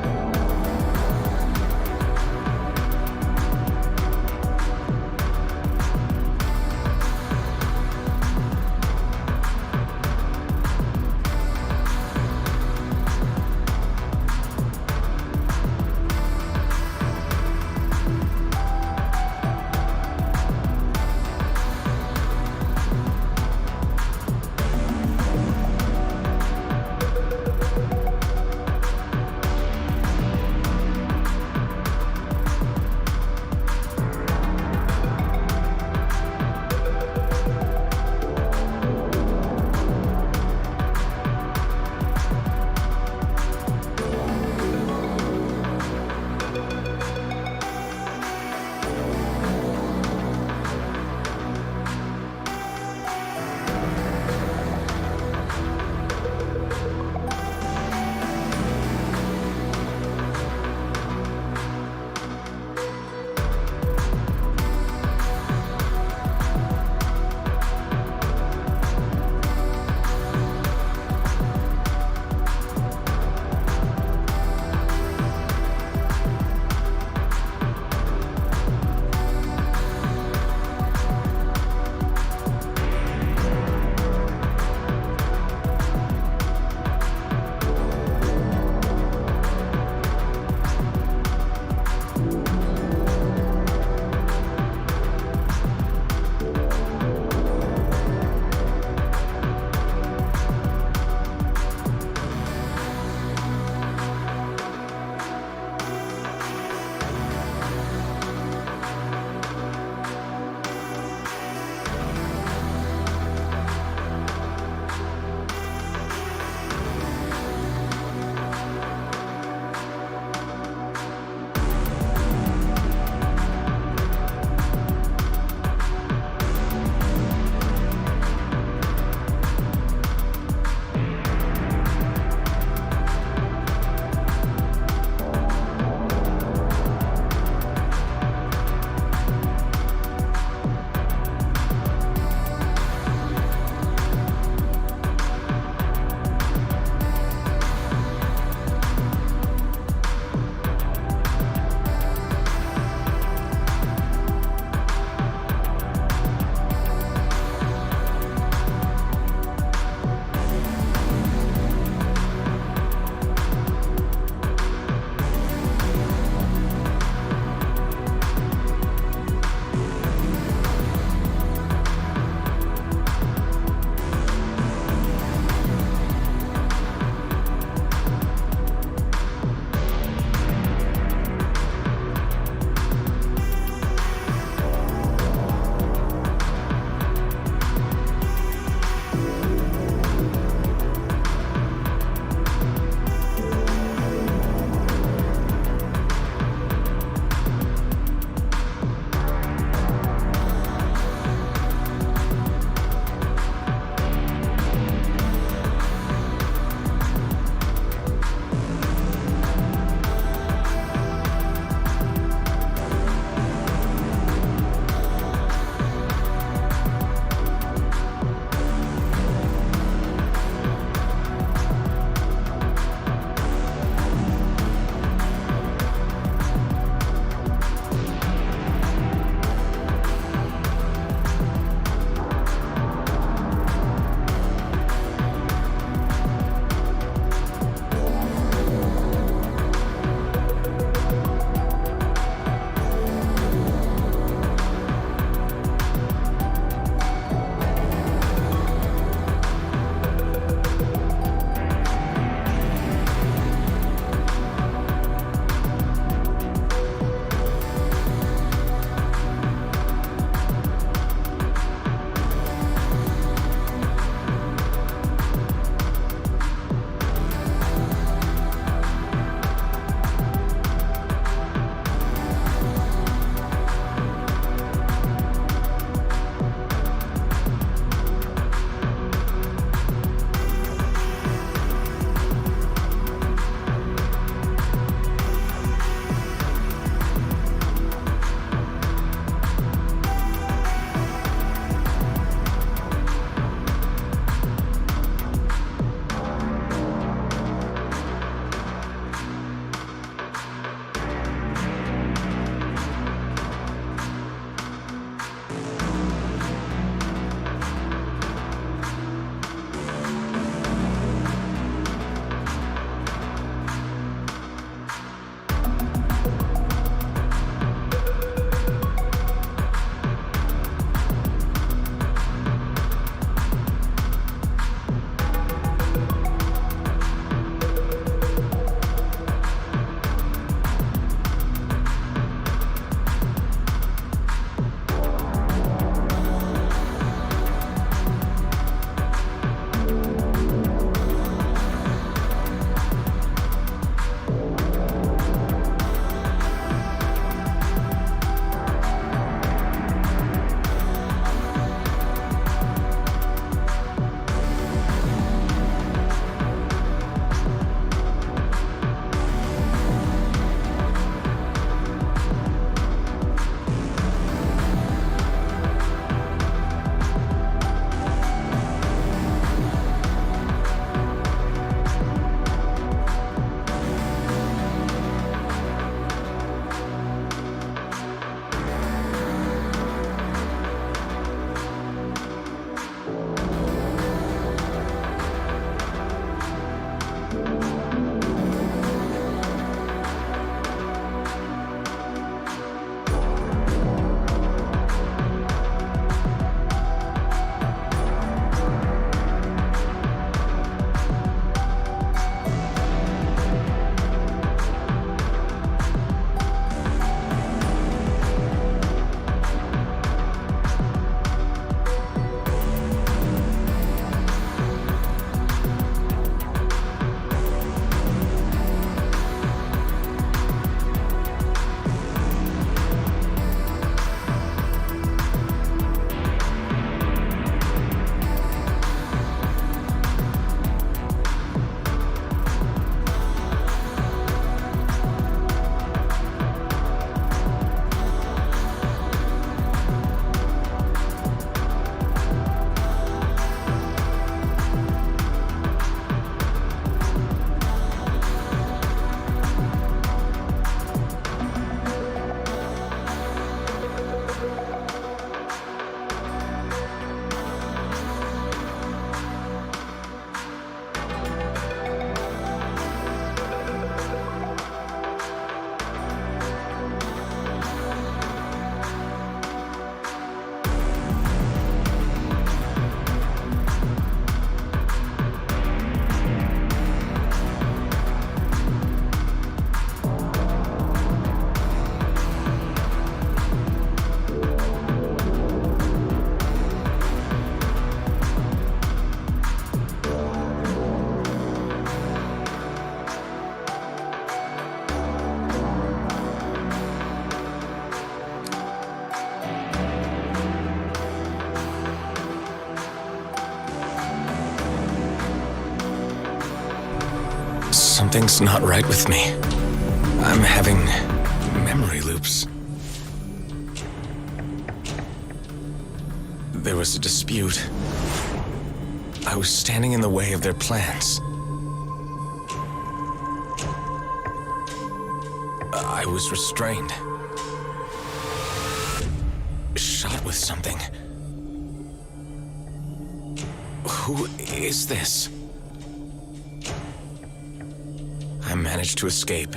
Something's not right with me. I'm having memory loops. There was a dispute. I was standing in the way of their plans. I was restrained. Shot with something. Who is this? I managed to escape.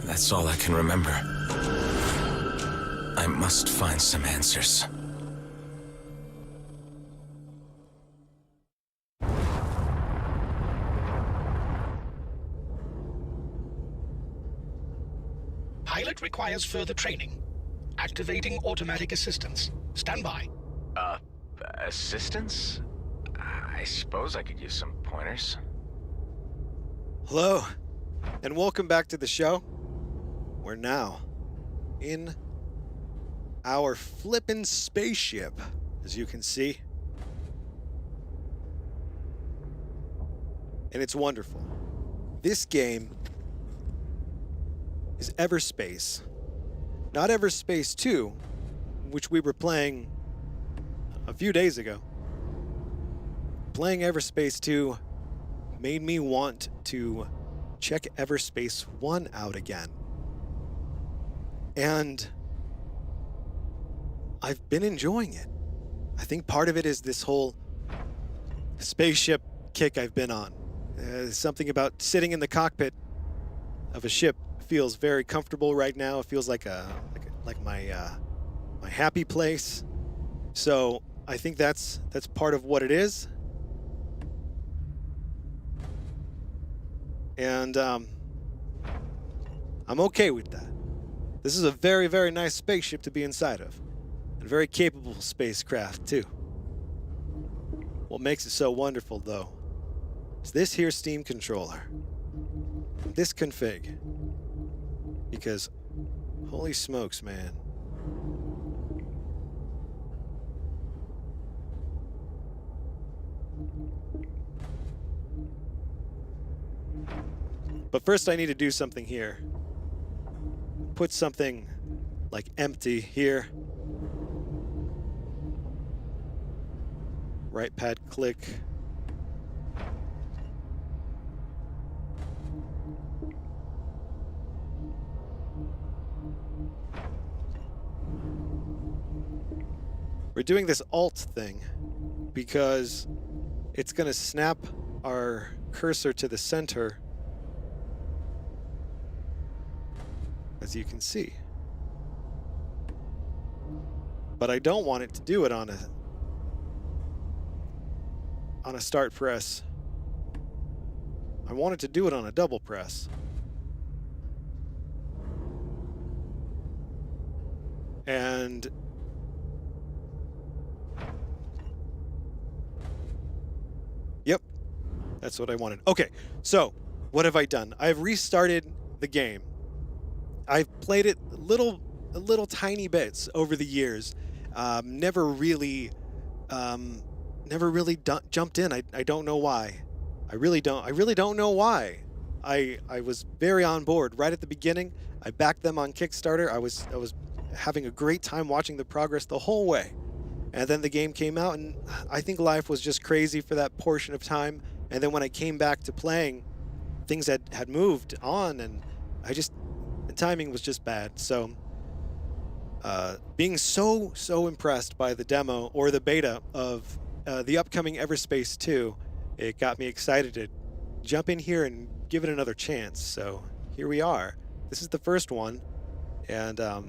That's all I can remember. I must find some answers. Pilot requires further training. Activating automatic assistance. Stand by. Assistance? I suppose I could use some pointers. Hello, and welcome back to the show. We're now in our flippin' spaceship, as you can see. And it's wonderful. This game is Everspace. Not Everspace 2, which we were playing a few days ago. Playing Everspace 2 made me want to check Everspace 1 out again. And I've been enjoying it. I think part of it is this whole spaceship kick I've been on. Something about sitting in the cockpit of a ship feels very comfortable right now. It feels like my happy place. So I think that's part of what it is. And I'm okay with that. This is a very, very nice spaceship to be inside of. And a very capable spacecraft, too. What makes it so wonderful, though, is this here Steam controller. This config. Because, holy smokes, man. But first I need to do something here. Put something like empty here. Right pad click. We're doing this alt thing because it's going to snap our cursor to the center, as you can see. But I don't want it to do it on a start press. I want it to do it on a double press. And yep, that's what I wanted. Okay, so what have I done? I've restarted the game. I've played it little tiny bits over the years. Never really jumped in. I don't know why. I really don't know why. I was very on board right at the beginning. I backed them on Kickstarter. I was having a great time watching the progress the whole way. And then the game came out, and I think life was just crazy for that portion of time. And then when I came back to playing, things had moved on, and the timing was just bad. So being so impressed by the demo or the beta of the upcoming Everspace 2, it got me excited to jump in here and give it another chance. So here we are. This is the first one, and I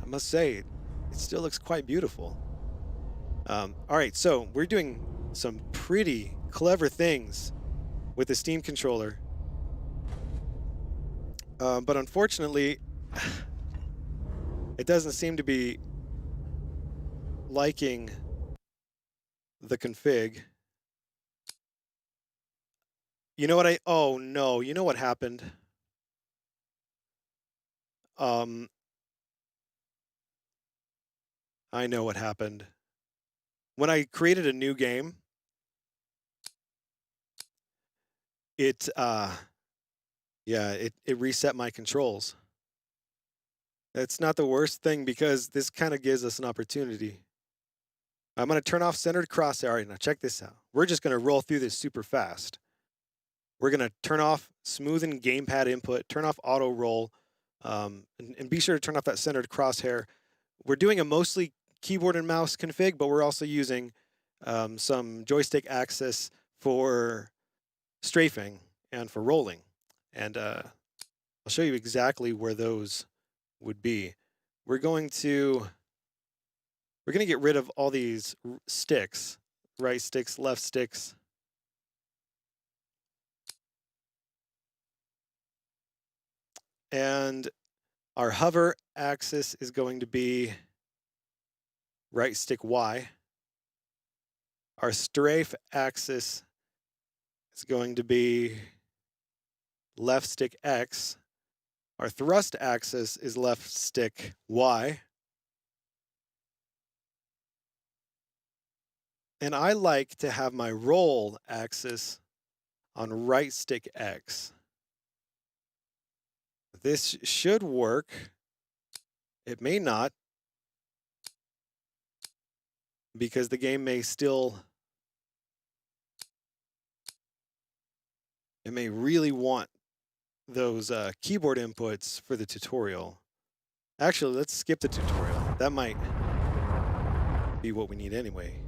must say, it still looks quite beautiful. All right, so we're doing some pretty clever things with the Steam controller. But unfortunately, it doesn't seem to be liking the config. You know what oh no, you know what happened? I know what happened. When I created a new game, it Yeah, it reset my controls. That's not the worst thing because this kind of gives us an opportunity. I'm going to turn off centered crosshair. All right, now check this out. We're just going to roll through this super fast. We're going to turn off smoothen gamepad input, turn off auto roll, and be sure to turn off that centered crosshair. We're doing a mostly keyboard and mouse config, but we're also using some joystick axis for strafing and for rolling. And I'll show you exactly where those would be. We're going to get rid of all these sticks, right sticks, left sticks. And our hover axis is going to be right stick Y. Our strafe axis is going to be left stick X. Our thrust axis is left stick Y. And I like to have my roll axis on right stick X. This should work. It may not, because the game may still, it may really want those keyboard inputs for the tutorial. Actually, let's skip the tutorial. That might be what we need anyway.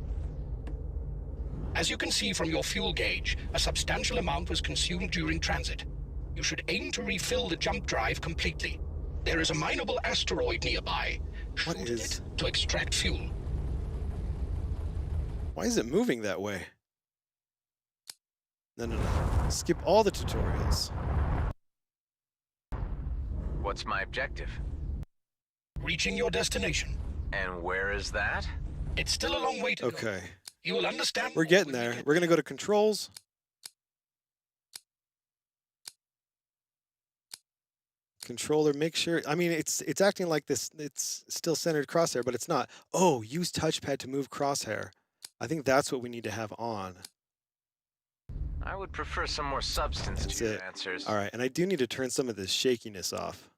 As you can see from your fuel gauge, a substantial amount was consumed during transit. You should aim to refill the jump drive completely. There is a mineable asteroid nearby. Shoot it to extract fuel. Why is it moving that way? No. Skip all the tutorials. What's my objective? Reaching your destination. And where is that? It's still a long way to go. Okay. You will understand. We're getting there. We're going to go to controls. Controller, make sure. I mean, it's acting like this. It's still centered crosshair, but it's not. Oh, use touchpad to move crosshair. I think that's what we need to have on. I would prefer some more substance That's to your it. answers. All right, and I do need to turn some of this shakiness off.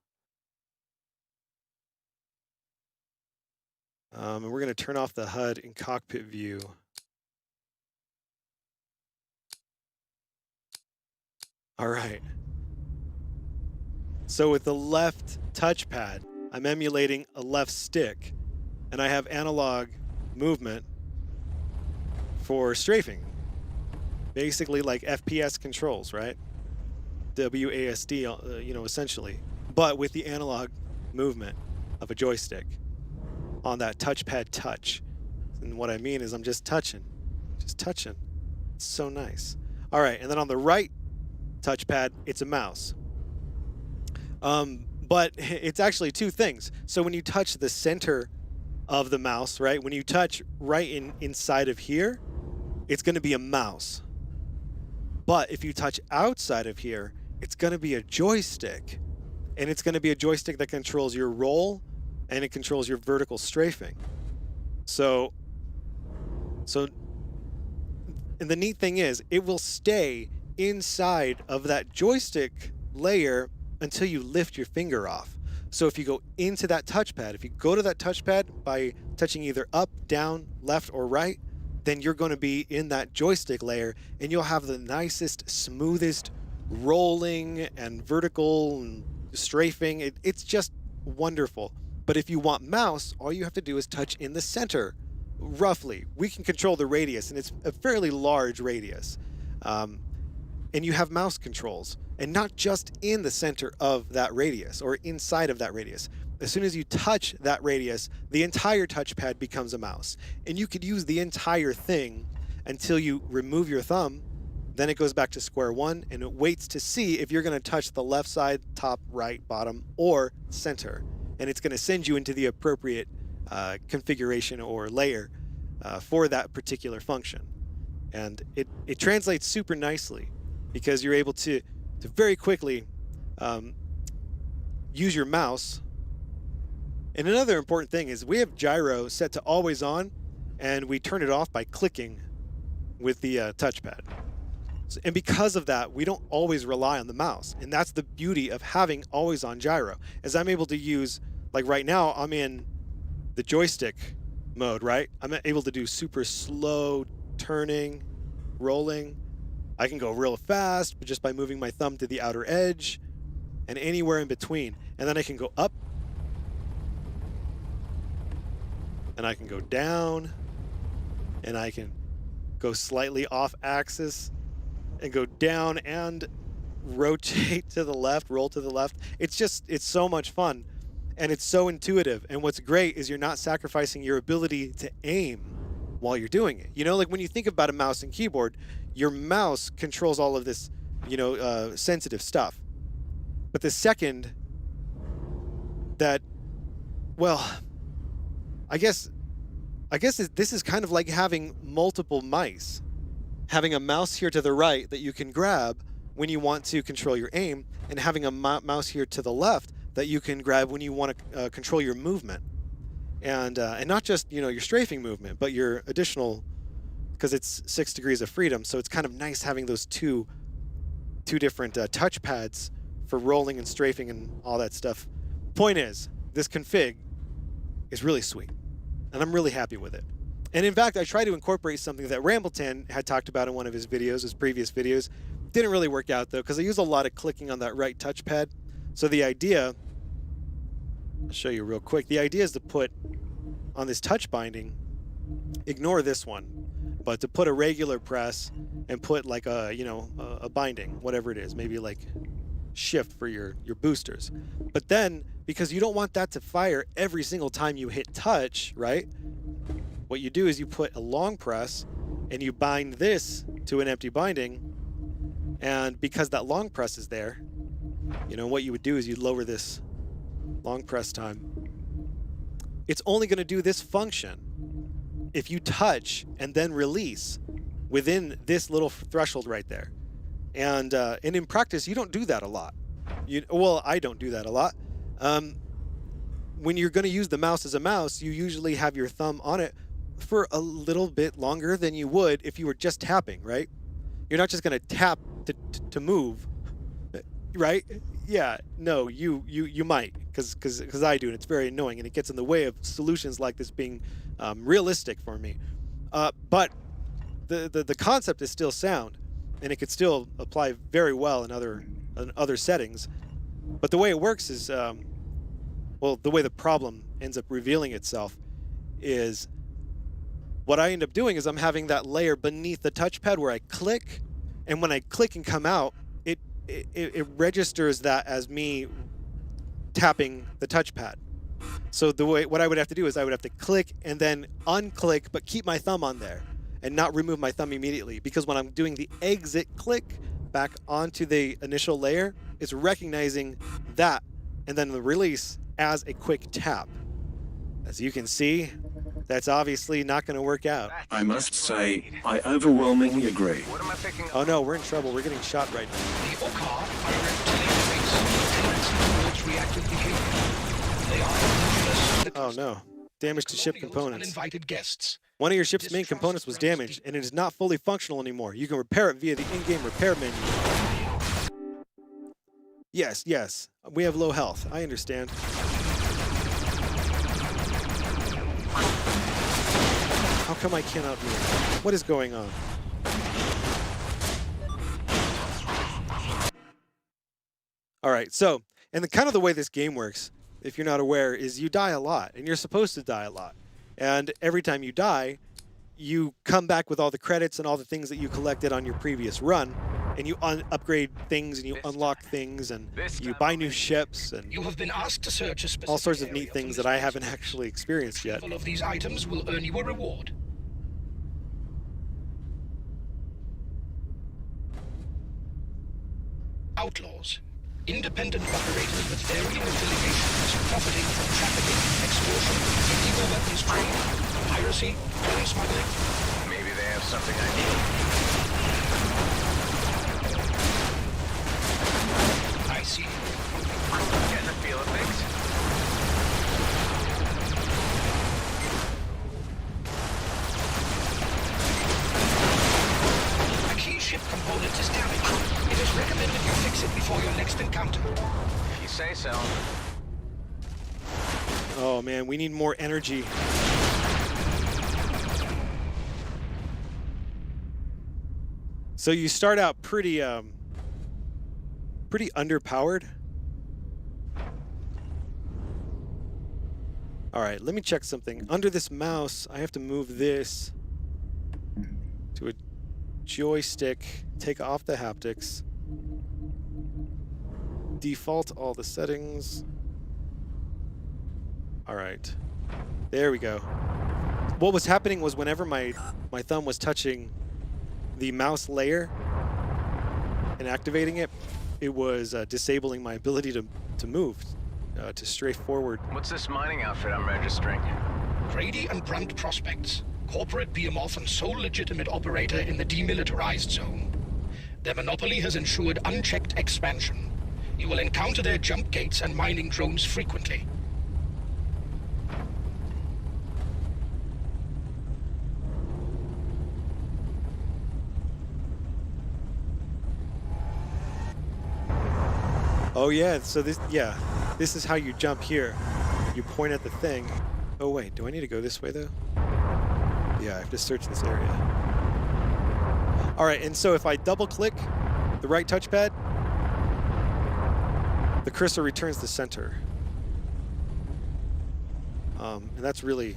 And we're going to turn off the HUD in cockpit view. All right. So with the left touchpad, I'm emulating a left stick, and I have analog movement for strafing. Basically like FPS controls, right? WASD, you know, essentially. But with the analog movement of a joystick on that touchpad touch. And what I mean is I'm just touching. Just touching. It's so nice. All right, and then on the right touchpad, it's a mouse. But it's actually two things. So when you touch the center of the mouse, right? When you touch right inside of here, it's going to be a mouse. But if you touch outside of here, it's going to be a joystick. And it's going to be a joystick that controls your roll and it controls your vertical strafing. So and the neat thing is it will stay inside of that joystick layer until you lift your finger off. So if you go into that touchpad, if you go to that touchpad by touching either up, down, left, or right, then you're going to be in that joystick layer and you'll have the nicest, smoothest rolling and vertical and strafing. It's just wonderful. But if you want mouse, all you have to do is touch in the center, roughly. We can control the radius, and it's a fairly large radius. And you have mouse controls, and not just in the center of that radius or inside of that radius. As soon as you touch that radius, the entire touchpad becomes a mouse. And you could use the entire thing until you remove your thumb. Then it goes back to square one, and it waits to see if you're going to touch the left side, top, right, bottom, or center. And it's going to send you into the appropriate configuration or layer for that particular function. And it translates super nicely because you're able to very quickly use your mouse. And another important thing is we have gyro set to always on, and we turn it off by clicking with the touchpad. And because of that, we don't always rely on the mouse. And that's the beauty of having always on gyro, is I'm able to use, like right now, I'm in the joystick mode, right? I'm able to do super slow turning, rolling. I can go real fast, but just by moving my thumb to the outer edge and anywhere in between. And then I can go up and I can go down and I can go slightly off axis and go down and rotate to the left, roll to the left. It's so much fun and it's so intuitive. And what's great is you're not sacrificing your ability to aim while you're doing it. You know, like when you think about a mouse and keyboard, your mouse controls all of this, you know, sensitive stuff. But the second that, well, I guess this is kind of like having multiple mice. Having a mouse here to the right that you can grab when you want to control your aim, and having a mouse here to the left that you can grab when you want to control your movement. And not just, you know, your strafing movement, but your additional, because it's 6 degrees of freedom, so it's kind of nice having those two different touch pads for rolling and strafing and all that stuff. Point is, this config is really sweet, and I'm really happy with it. And in fact, I tried to incorporate something that Rambleton had talked about in one of his videos, his previous videos. Didn't really work out though, because I use a lot of clicking on that right touchpad. So the idea, I'll show you real quick. The idea is to put on this touch binding, ignore this one, but to put a regular press and put like a, you know, a binding, whatever it is, maybe like shift for your boosters. But then, because you don't want that to fire every single time you hit touch, right? What you do is you put a long press and you bind this to an empty binding. And because that long press is there, you know, what you would do is you'd lower this long press time. It's only going to do this function if you touch and then release within this little threshold right there. And in practice, you don't do that a lot. Well, I don't do that a lot. When you're going to use the mouse as a mouse, you usually have your thumb on it for a little bit longer than you would if you were just tapping, right? You're not just going to tap to move, right? Yeah, no, you might, because I do, and it's very annoying, and it gets in the way of solutions like this being realistic for me. But the concept is still sound, and it could still apply very well in other settings. But the way it works is, well, the way the problem ends up revealing itself is, what I end up doing is I'm having that layer beneath the touchpad where I click, and when I click and come out, it registers that as me tapping the touchpad. So what I would have to do is I would have to click and then unclick, but keep my thumb on there and not remove my thumb immediately, because when I'm doing the exit click back onto the initial layer, it's recognizing that and then the release as a quick tap. As you can see, that's obviously not going to work out. I must say, I overwhelmingly agree. Oh no, we're in trouble. We're getting shot right now. The Okar are a reptilian race, tendency towards reactive behavior. They are dangerous. Oh no. Damage to ship components. Uninvited guests. One of your ship's main components was damaged, and it is not fully functional anymore. You can repair it via the in-game repair menu. Yes. We have low health. I understand. How come I cannot do it? What is going on? All right, so, and the way this game works, if you're not aware, is you die a lot, and you're supposed to die a lot. And every time you die, you come back with all the credits and all the things that you collected on your previous run, and you upgrade things, and you unlock things, and you buy new ships, and you have been asked to search a specific all sorts of neat area things that I haven't actually experienced yet. All of these items will earn you a reward. Outlaws. Independent operators with varying affiliations, profiting from trafficking, extortion, illegal weapons trade, piracy, drug smuggling. Maybe they have something I need. I see. Getting the feel of things? A key ship component is before your next encounter. If you say so. Oh man, we need more energy. So you start out pretty underpowered. All right, let me check something. Under this mouse, I have to move this to a joystick, take off the haptics, default all the settings. All right, there we go. What was happening was whenever my thumb was touching the mouse layer and activating it, it was disabling my ability to move, to strafe forward. What's this mining outfit I'm registering? Grady and Brunt Prospects, corporate behemoth and sole legitimate operator in the demilitarized zone. Their monopoly has ensured unchecked expansion. You will encounter their jump gates and mining drones frequently. Oh yeah, so this is how you jump here. You point at the thing. Oh wait, do I need to go this way though? Yeah, I have to search this area. All right, and so if I double click the right touchpad, the cursor returns to center. And that's really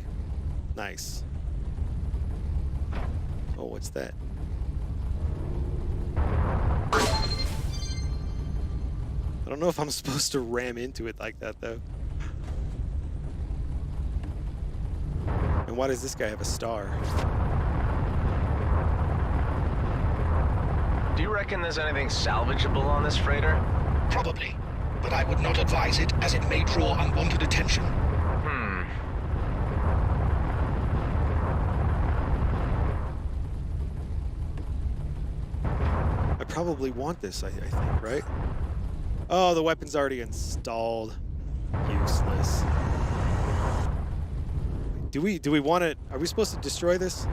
nice. Oh, what's that? I don't know if I'm supposed to ram into it like that, though. And why does this guy have a star? Do you reckon there's anything salvageable on this freighter? Probably, but I would not advise it as it may draw unwanted attention. I probably want this, I think, right? Oh, the weapon's already installed. Useless. Do we want it? Are we supposed to destroy this?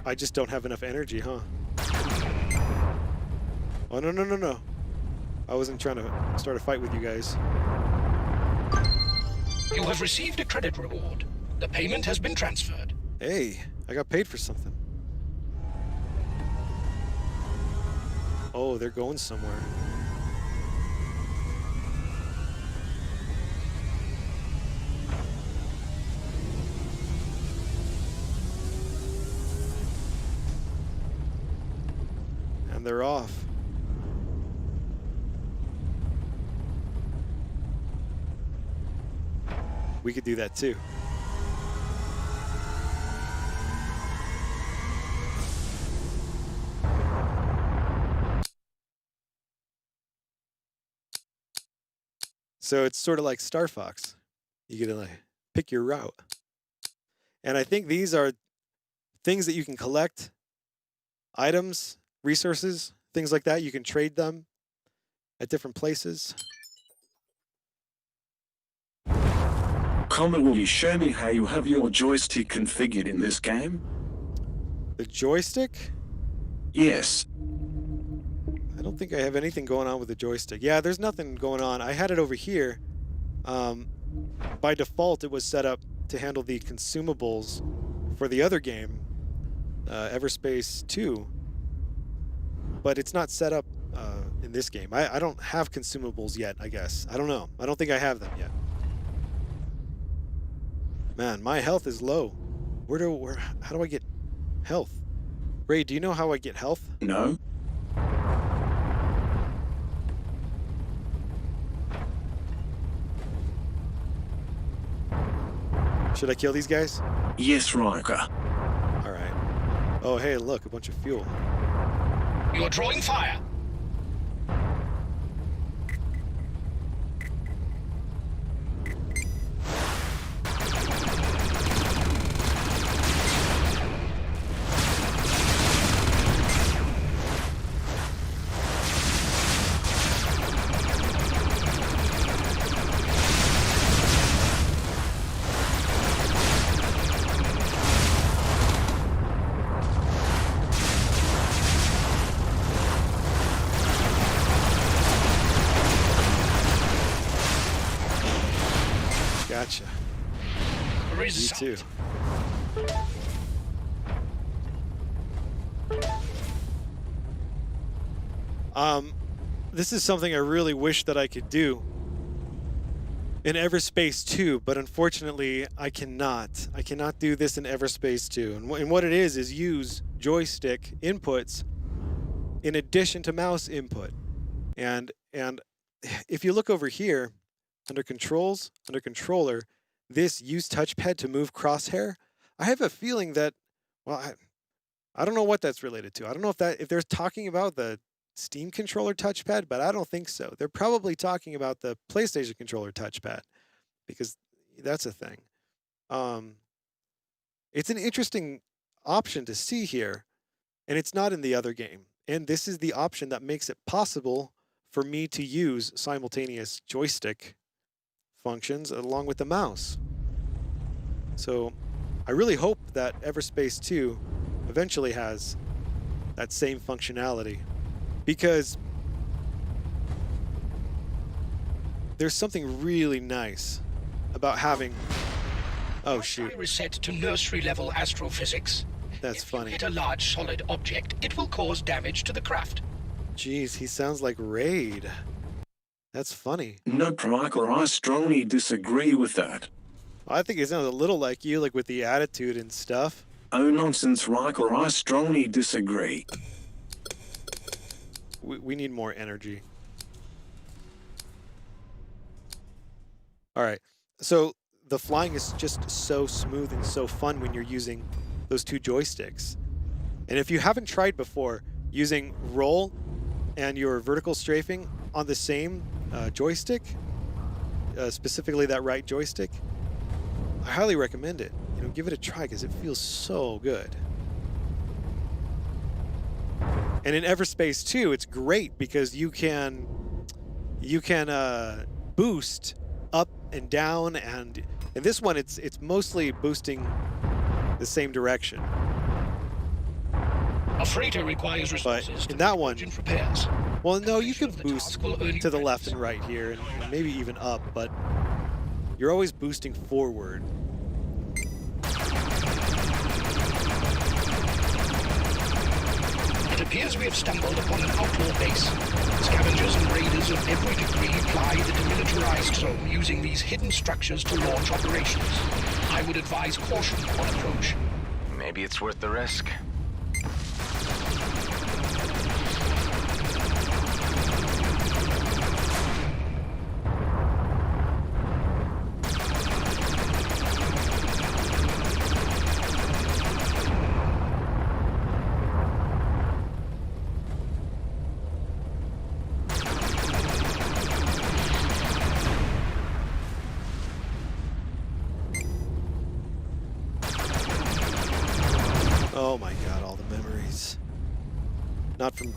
I just don't have enough energy, huh? Oh, no. I wasn't trying to start a fight with you guys. You have received a credit reward. The payment has been transferred. Hey, I got paid for something. Oh, they're going somewhere. And they're off. We could do that too. So it's sort of like Star Fox. You get to like pick your route. And I think these are things that you can collect, items, resources, things like that. You can trade them at different places. Connor, will you show me how you have your joystick configured in this game? The joystick? Yes. I don't think I have anything going on with the joystick. Yeah, there's nothing going on. I had it over here. By default, it was set up to handle the consumables for the other game, Everspace 2. But it's not set up in this game. I don't have consumables yet, I guess. I don't know. I don't think I have them yet. Man, my health is low. How do I get health? Ray, do you know how I get health? No. Should I kill these guys? Yes, Ryker. All right. Oh, hey, look, a bunch of fuel. You are drawing fire. Gotcha. Me Result. too. This is something I really wish that I could do in Everspace 2, but unfortunately I cannot. I cannot do this in Everspace 2. And what it is use joystick inputs in addition to mouse input. And if you look over here, under controls, under controller, this use touchpad to move crosshair, I have a feeling that, well, I don't know what that's related to. I don't know if they're talking about the Steam controller touchpad, but I don't think so. They're probably talking about the PlayStation controller touchpad because that's a thing. It's an interesting option to see here, and it's not in the other game. And this is the option that makes it possible for me to use simultaneous joystick functions along with the mouse. So I really hope that Everspace 2 eventually has that same functionality, because there's something really nice about having... Oh, shoot. Wi-Fi reset to nursery level astrophysics. That's funny. If you hit a large solid object, it will cause damage to the craft. Jeez, he sounds like Raid. That's funny. No, Ryker, I strongly disagree with that. I think it sounds a little like you, like with the attitude and stuff. Oh, nonsense, Ryker, I strongly disagree. We need more energy. All right. So the flying is just so smooth and so fun when you're using those two joysticks. And if you haven't tried before using roll and your vertical strafing on the same joystick, specifically that right joystick, I highly recommend it. You know, give it a try because it feels so good. And in Everspace 2, it's great because you can boost up and down, and in this one, it's mostly boosting the same direction. A freighter requires resources. But in that one, engine repairs. well, no, you can Completion of the boost task will earn you to the left credits. and right here, and maybe even up, but you're always boosting forward. It appears we have stumbled upon an outlaw base. Scavengers and raiders of every degree ply the demilitarized zone using these hidden structures to launch operations. I would advise caution on approach. Maybe it's worth the risk. Oh my god, all the memories. Not from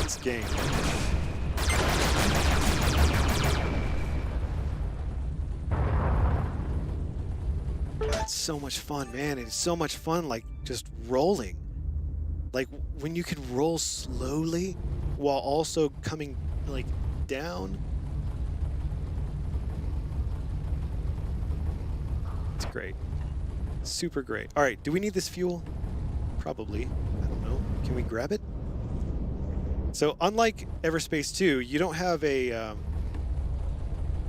this game. It's so much fun, man. It's so much fun, like, just rolling. Like, when you can roll slowly while also coming, like, down. It's great. Super great. All right, do we need this fuel? Probably. I don't know. Can we grab it? So unlike Everspace 2, you don't have a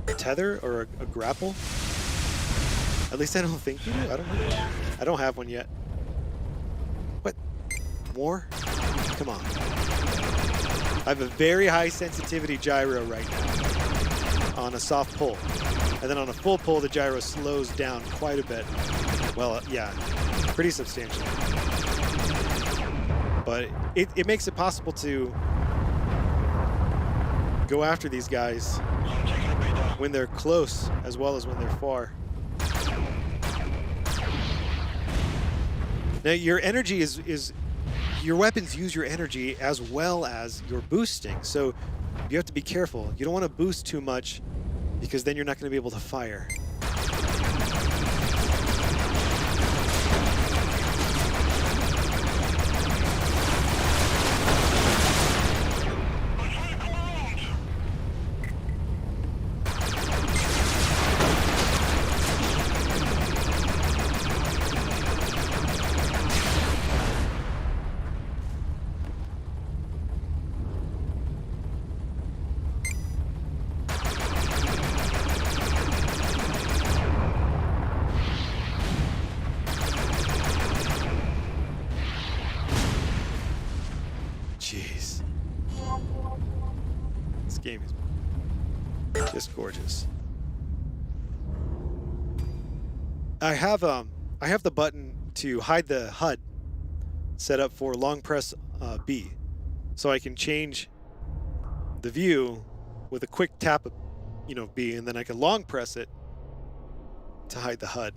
tether or a grapple. At least I don't think you do. I don't know. I don't have one yet. What? More? Come on. I have a very high sensitivity gyro right now on a soft pull. And then on a full pull, the gyro slows down quite a bit. Well, yeah, pretty substantial. But it makes it possible to go after these guys when they're close as well as when they're far. Now, your energy is your weapons use your energy as well as your boosting. So you have to be careful. You don't want to boost too much because then you're not going to be able to fire. game is just gorgeous. I have the button to hide the HUD set up for long press B, so I can change the view with a quick tap of, B, and then I can long press it to hide the HUD.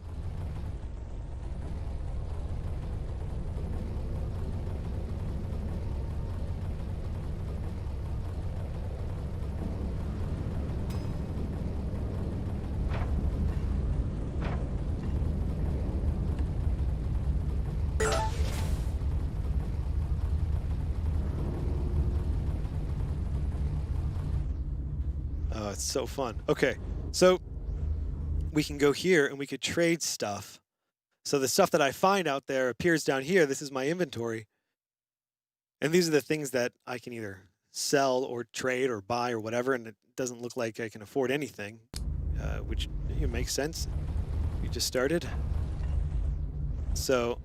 It's so fun. Okay, so we can go here and we could trade stuff. So the stuff that I find out there appears down here. This is my inventory. And these are the things that I can either sell or trade or buy or whatever, and it doesn't look like I can afford anything, which makes sense. We just started. So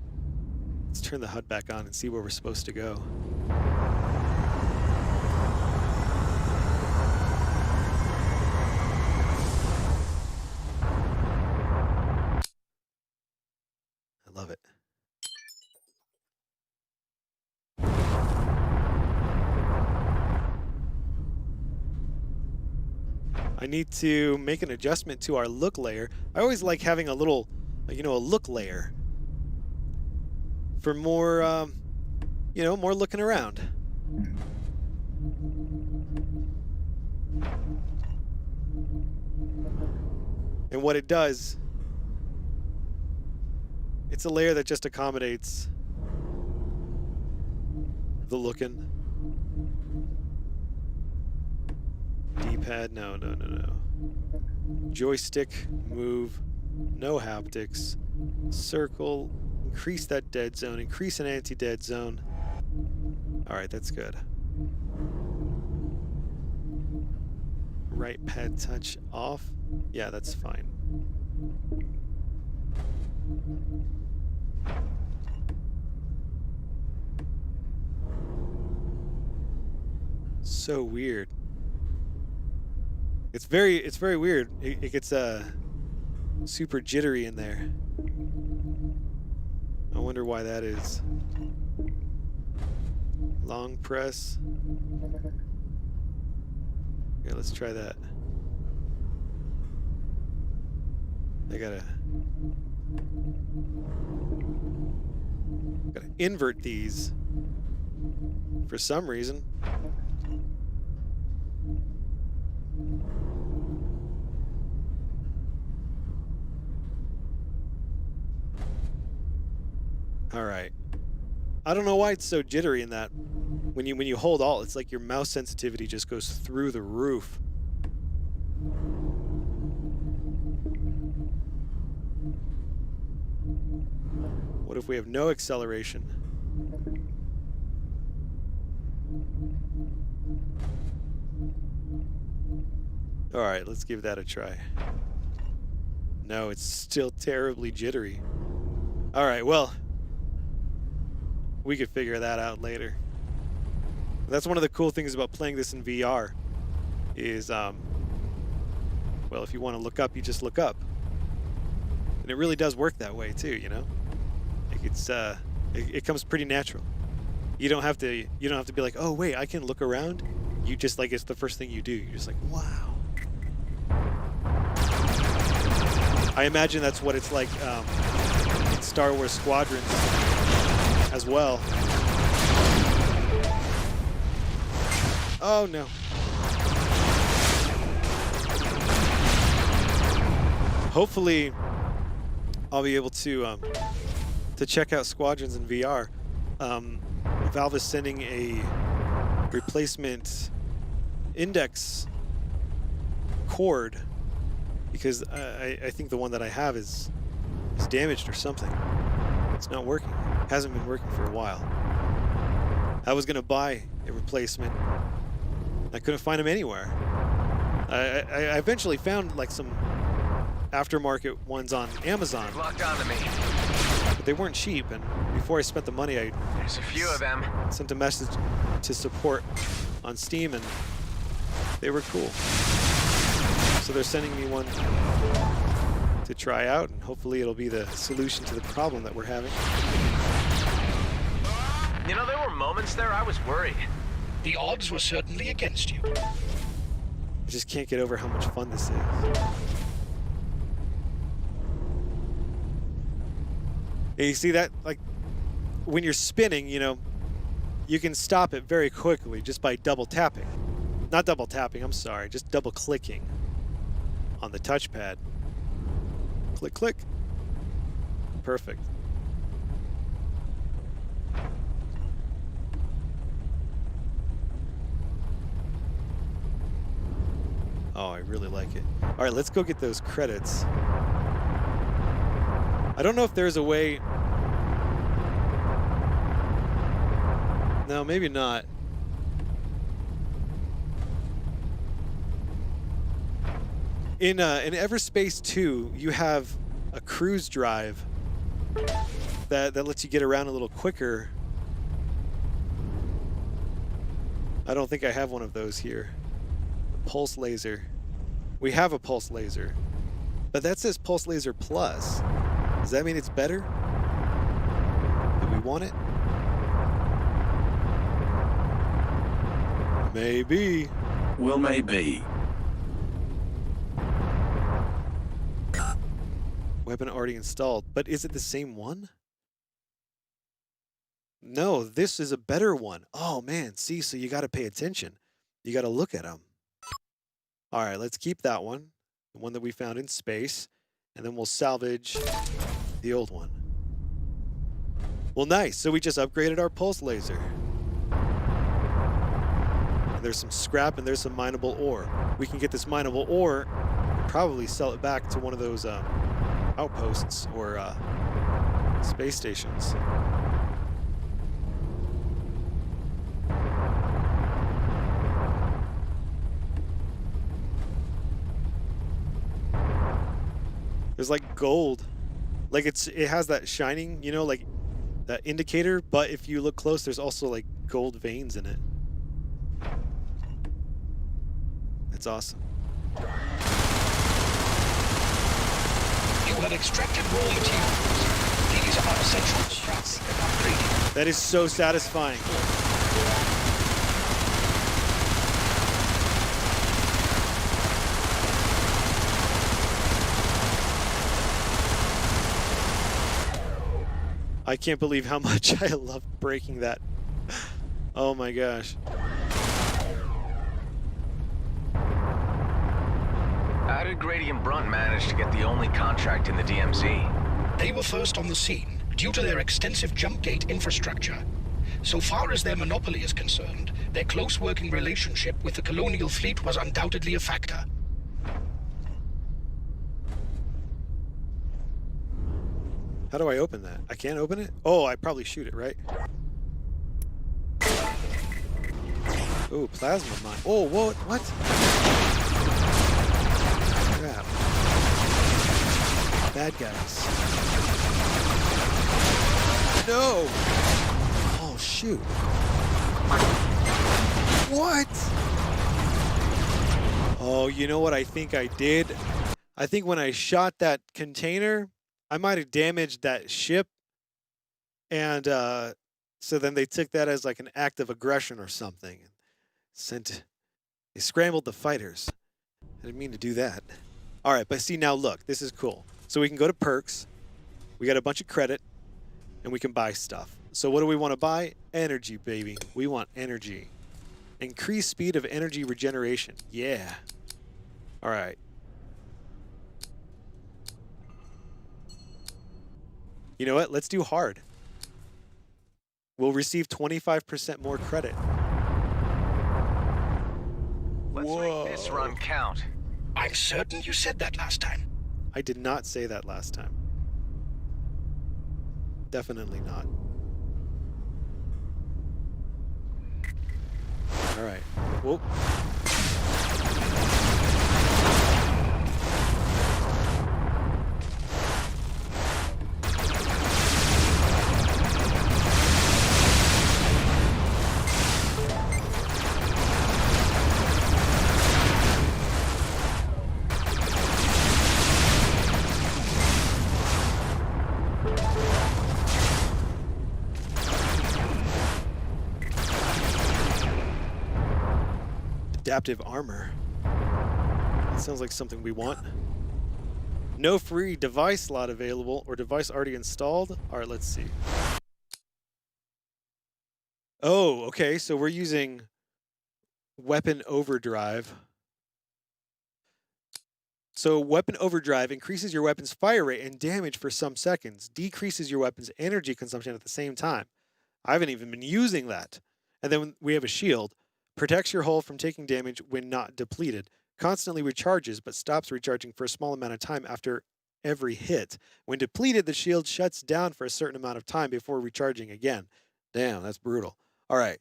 let's turn the HUD back on and see where we're supposed to go. Love it. I need to make an adjustment to our look layer. I always like having a little, a look layer for more, more looking around. And what it does, it's a layer that just accommodates the looking. D-pad, no. Joystick, move, no haptics. Circle, increase that dead zone, increase an anti-dead zone. All right, that's good. Right pad touch off. Yeah, that's fine. So weird. It's very weird. It gets super jittery in there. I wonder why that is. Long press. Okay, let's try that. I gotta invert these for some reason. All right. I don't know why it's so jittery in that. When you hold Alt, it's like your mouse sensitivity just goes through the roof. What if we have no acceleration? All right, let's give that a try. No, it's still terribly jittery. All right, well, we could figure that out later. That's one of the cool things about playing this in VR is, well, if you want to look up, you just look up. And it really does work that way too, you know? Like it's, it comes pretty natural. You don't have to be like, oh wait, I can look around. You just like, it's the first thing you do. You're just like, wow. I imagine that's what it's like in Star Wars Squadrons as well. Oh no. Hopefully I'll be able to check out Squadrons in VR. Valve is sending a replacement index cord because I think the one that I have is damaged or something. It's not working. It hasn't been working for a while. I was gonna buy a replacement. I couldn't find them anywhere. I eventually found like some aftermarket ones on Amazon. Locked onto me. But they weren't cheap, and before I spent the money, There's a few of them. sent a message to support on Steam, and They were cool. So they're sending me one to try out, and hopefully it'll be the solution to the problem that we're having. You know, there were moments there I was worried. The odds were certainly against you. I just can't get over how much fun this is. And you see that, like, when you're spinning, you know, you can stop it very quickly just by double tapping. Not double tapping, I'm sorry, just double clicking on the touchpad. Click, click. Perfect. Oh, I really like it. All right, let's go get those credits. I don't know if there's a way. No, maybe not. In Everspace 2, you have a cruise drive that lets you get around a little quicker. I don't think I have one of those here. A pulse laser. We have a pulse laser, but that says pulse laser plus. Does that mean it's better? Do we want it? Maybe. Well, maybe. Weapon already installed, but is it the same one? No, this is a better one. Oh man, see, so you got to pay attention. You got to look at them. All right, let's keep that one, the one that we found in space, and then we'll salvage the old one. Well, nice. So we just upgraded our pulse laser. And there's some scrap and there's some mineable ore. We can get this mineable ore, probably sell it back to one of those outposts or space stations. There's like gold, like it has that shining, you know, like that indicator, but if you look close, there's also like gold veins in it. It's awesome. You have extracted raw materials. These are essential for crafting and upgrading. That is so satisfying. I can't believe how much I love breaking that. Oh my gosh. How did Grady and Brunt manage to get the only contract in the DMZ? They were first on the scene due to their extensive jump gate infrastructure. So far as their monopoly is concerned, their close working relationship with the colonial fleet was undoubtedly a factor. How do I open that? I can't open it? Oh, I probably shoot it, right? Oh, plasma mine. Oh, what? What? Crap. Bad guys. No! Oh, shoot. What? Oh, you know what I think I did? I think when I shot that container, I might have damaged that ship, and so then they took that as like an act of aggression or something. They scrambled the fighters. I didn't mean to do that. All right, but see now, look, this is cool. So we can go to perks. We got a bunch of credit, and we can buy stuff. So what do we want to buy? Energy, baby. We want energy. Increase speed of energy regeneration. Yeah. All right. You know what? Let's do hard. We'll receive 25% more credit. Let's make this run count. I'm certain you said that last time. I did not say that last time. Definitely not. All right. Whoa. Adaptive armor. That sounds like something we want. No free device slot available or device already installed. All right, let's see. Oh, okay. So we're using weapon overdrive. So weapon overdrive increases your weapon's fire rate and damage for some seconds, decreases your weapon's energy consumption at the same time. I haven't even been using that. And then we have a shield. Protects your hull from taking damage when not depleted. Constantly recharges, but stops recharging for a small amount of time after every hit. When depleted, the shield shuts down for a certain amount of time before recharging again. Damn, that's brutal. All right,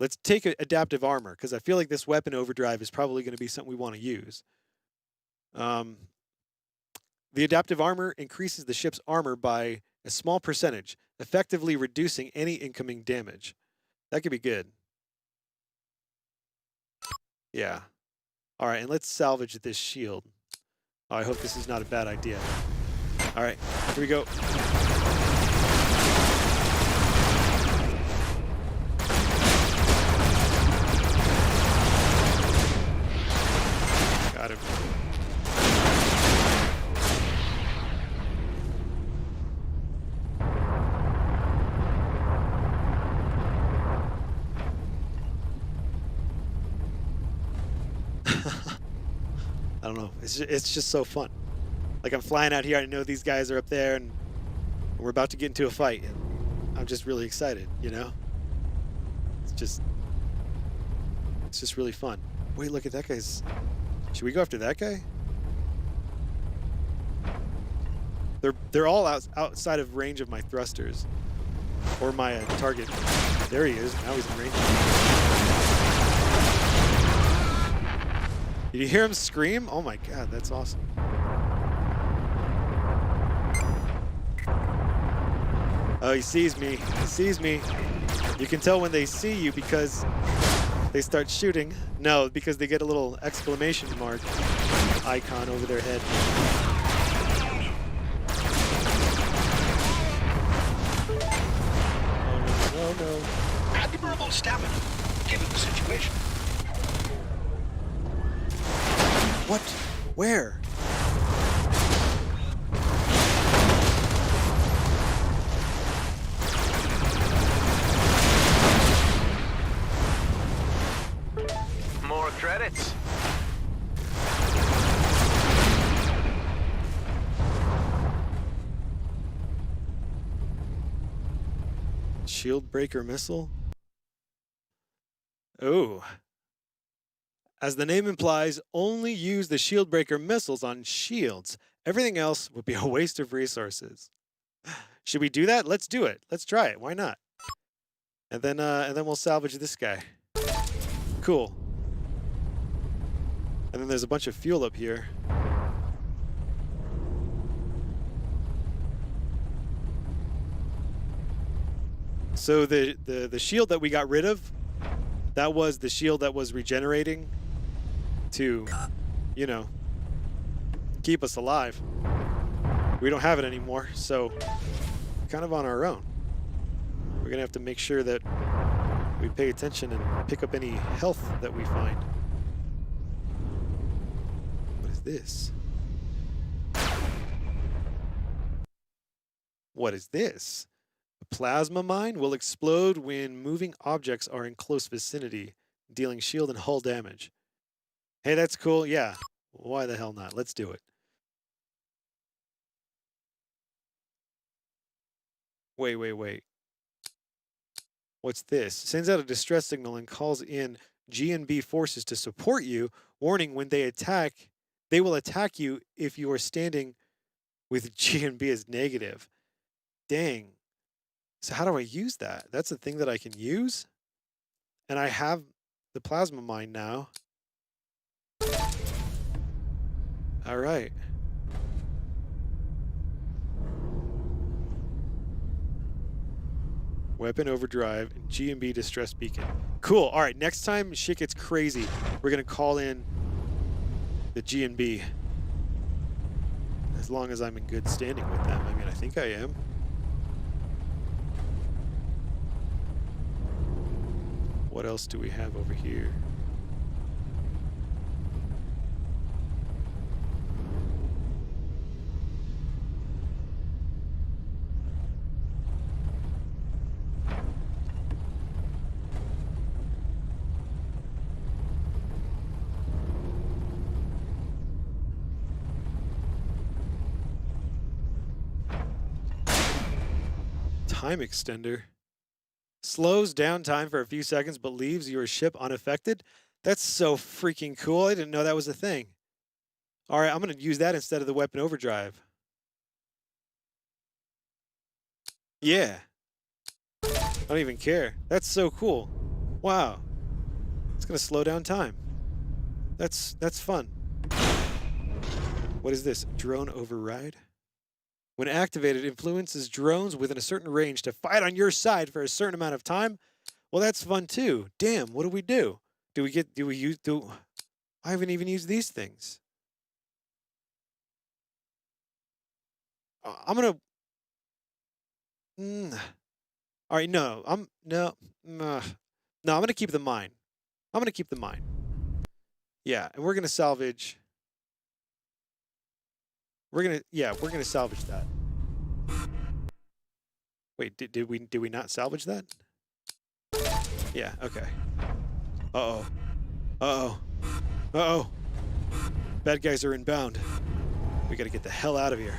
let's take adaptive armor, because I feel like this weapon overdrive is probably going to be something we want to use. The adaptive armor increases the ship's armor by a small percentage, effectively reducing any incoming damage. That could be good. Yeah. All right, and let's salvage this shield. Oh, I hope this is not a bad idea. All right, here we go. Got him. I don't know. It's just so fun. Like, I'm flying out here. I know these guys are up there, and we're about to get into a fight. And I'm just really excited, you know? It's just really fun. Wait, look at that guy's... Should we go after that guy? They're all outside of range of my thrusters. Or my target. There he is. Now he's in range. Did you hear him scream? Oh my god, that's awesome. Oh, he sees me. He sees me. You can tell when they see you because they start shooting. No, because they get a little exclamation mark icon over their head. Oh no, no, no. Admirable stamina, given the situation. What? Where? More credits. Shield breaker missile? Oh. As the name implies, only use the shield breaker missiles on shields. Everything else would be a waste of resources. Should we do that? Let's do it. Let's try it. Why not? And then we'll salvage this guy. Cool. And then there's a bunch of fuel up here. So the shield that we got rid of, that was the shield that was regenerating to, you know, keep us alive. We don't have it anymore, so kind of on our own. We're gonna have to make sure that we pay attention and pick up any health that we find. What is this? What is this? A plasma mine will explode when moving objects are in close vicinity, dealing shield and hull damage. Hey, that's cool. Yeah. Why the hell not? Let's do it. Wait. What's this? Sends out a distress signal and calls in G&B forces to support you. Warning, when they attack, they will attack you if you are standing with G&B as negative. Dang. So how do I use that? That's a thing that I can use? And I have the plasma mine now. All right. Weapon overdrive, G&B distress beacon. Cool. All right, next time shit gets crazy, we're going to call in the G&B. As long as I'm in good standing with them. I mean, I think I am. What else do we have over here? Time extender. Slows down time for a few seconds but leaves your ship unaffected. That's so freaking cool. I didn't know that was a thing. All right, I'm going to use that instead of the weapon overdrive. Yeah. I don't even care. That's so cool. Wow. It's going to slow down time. That's fun. What is this? Drone override? When activated, influences drones within a certain range to fight on your side for a certain amount of time. Well, that's fun too. Damn, what do we do? I haven't even used these things. I'm gonna. All right, no, I'm gonna keep the mine. I'm gonna keep the mine. Yeah, and we're gonna salvage. We're gonna salvage that. Wait, did we not salvage that? Yeah, okay. Uh-oh. Uh-oh. Uh-oh. Bad guys are inbound. We gotta get the hell out of here.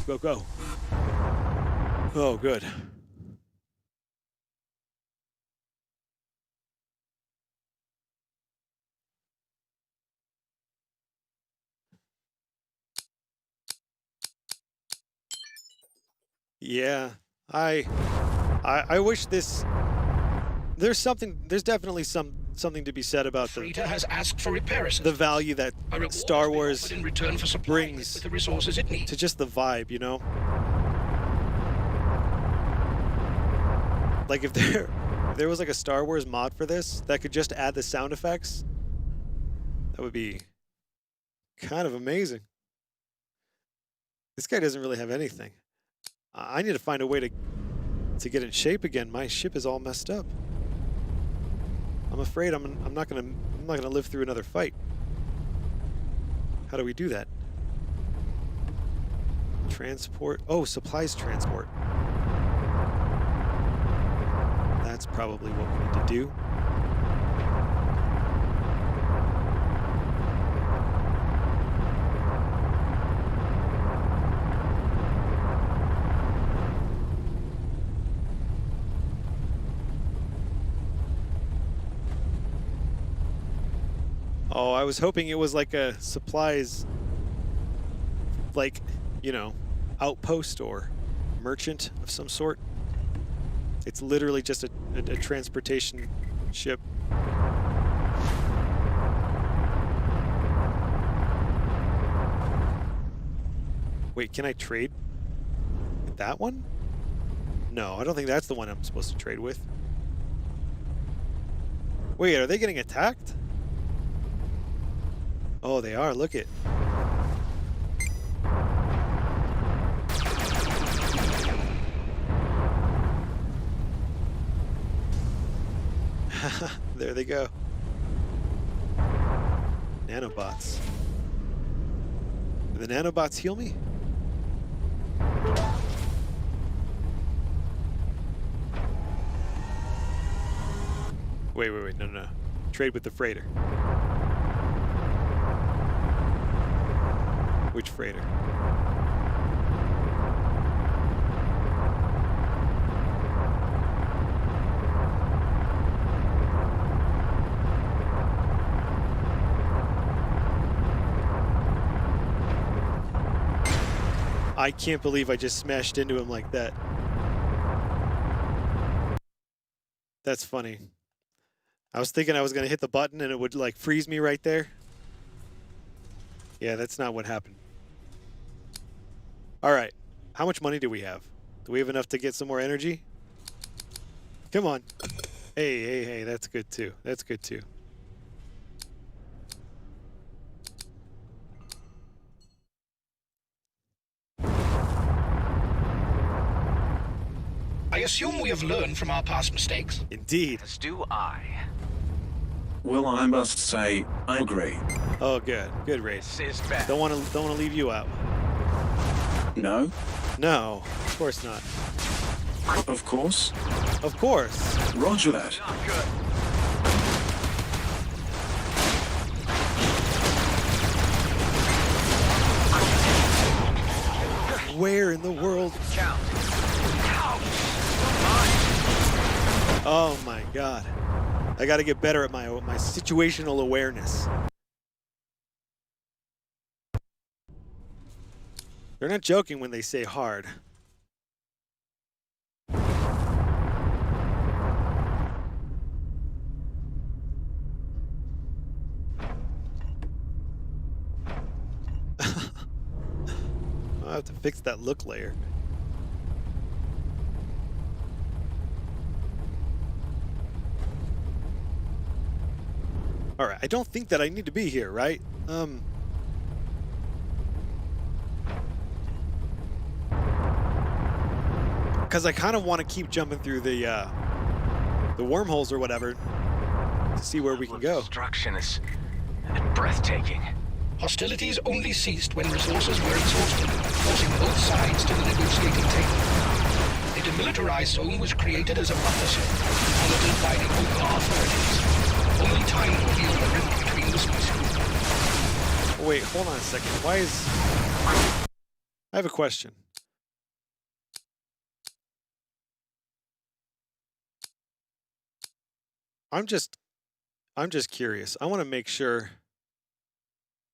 Go, go, go. Oh, good. Yeah, I wish this. There's definitely something to be said about Freighter has asked for repairs. the value that Star Wars in return for brings with the resources it needs. to just the vibe, you know? Like if there was like a Star Wars mod for this that could just add the sound effects, that would be kind of amazing. This guy doesn't really have anything. I need to find a way to get in shape again. My ship is all messed up. I'm afraid I'm not gonna live through another fight. How do we do that? Transport. Oh, supplies transport. That's probably what we need to do. Oh, I was hoping it was like a supplies, like, you know, outpost or merchant of some sort. It's literally just a transportation ship. Wait, can I trade with that one? No, I don't think that's the one I'm supposed to trade with. Wait, are they getting attacked? Oh, they are. Look it. There they go. Nanobots. Do the nanobots heal me? Wait, no. Trade with the freighter. Which freighter? I can't believe I just smashed into him like that. That's funny. I was thinking I was going to hit the button and it would like freeze me right there. Yeah, that's not what happened. All right. How much money do we have? Do we have enough to get some more energy? Come on. Hey, that's good too. That's good too. I assume we have learned from our past mistakes. Indeed. As do I. Well, I must say, I agree. Oh, good. Good, Ray. This is bad. Don't want to leave you out. No? No, of course not. Of course. Of course. Roger that. Not good. Where in the world? Count. Oh my god. I gotta get better at my situational awareness. They're not joking when they say hard. I'll have to fix that look layer. All right, I don't think that I need to be here, right? Because I kind of want to keep jumping through the wormholes or whatever to see where we can go. Destruction is breathtaking. Hostilities only ceased when resources were exhausted, forcing both sides to the negotiating table. A demilitarized zone was created as a buffer zone, monitored by the Oka authorities. Only time will heal the rift between the species. Oh, wait, hold on a second. Why is... I have a question. I'm just curious. I want to make sure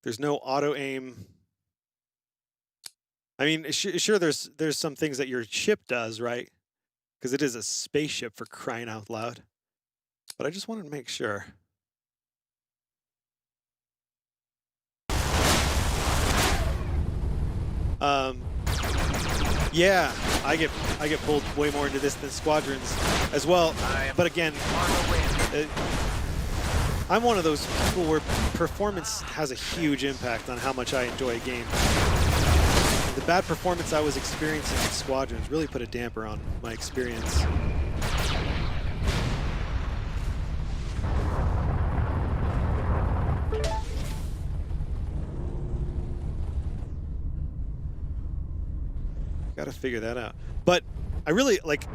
there's no auto aim. I mean, sure, there's some things that your ship does, right? Because it is a spaceship, for crying out loud. But I just wanted to make sure. Yeah, I get pulled way more into this than Squadrons as well. But again, I'm one of those people where performance has a huge impact on how much I enjoy a game. The bad performance I was experiencing in Squadrons really put a damper on my experience. Gotta figure that out. But I really, like,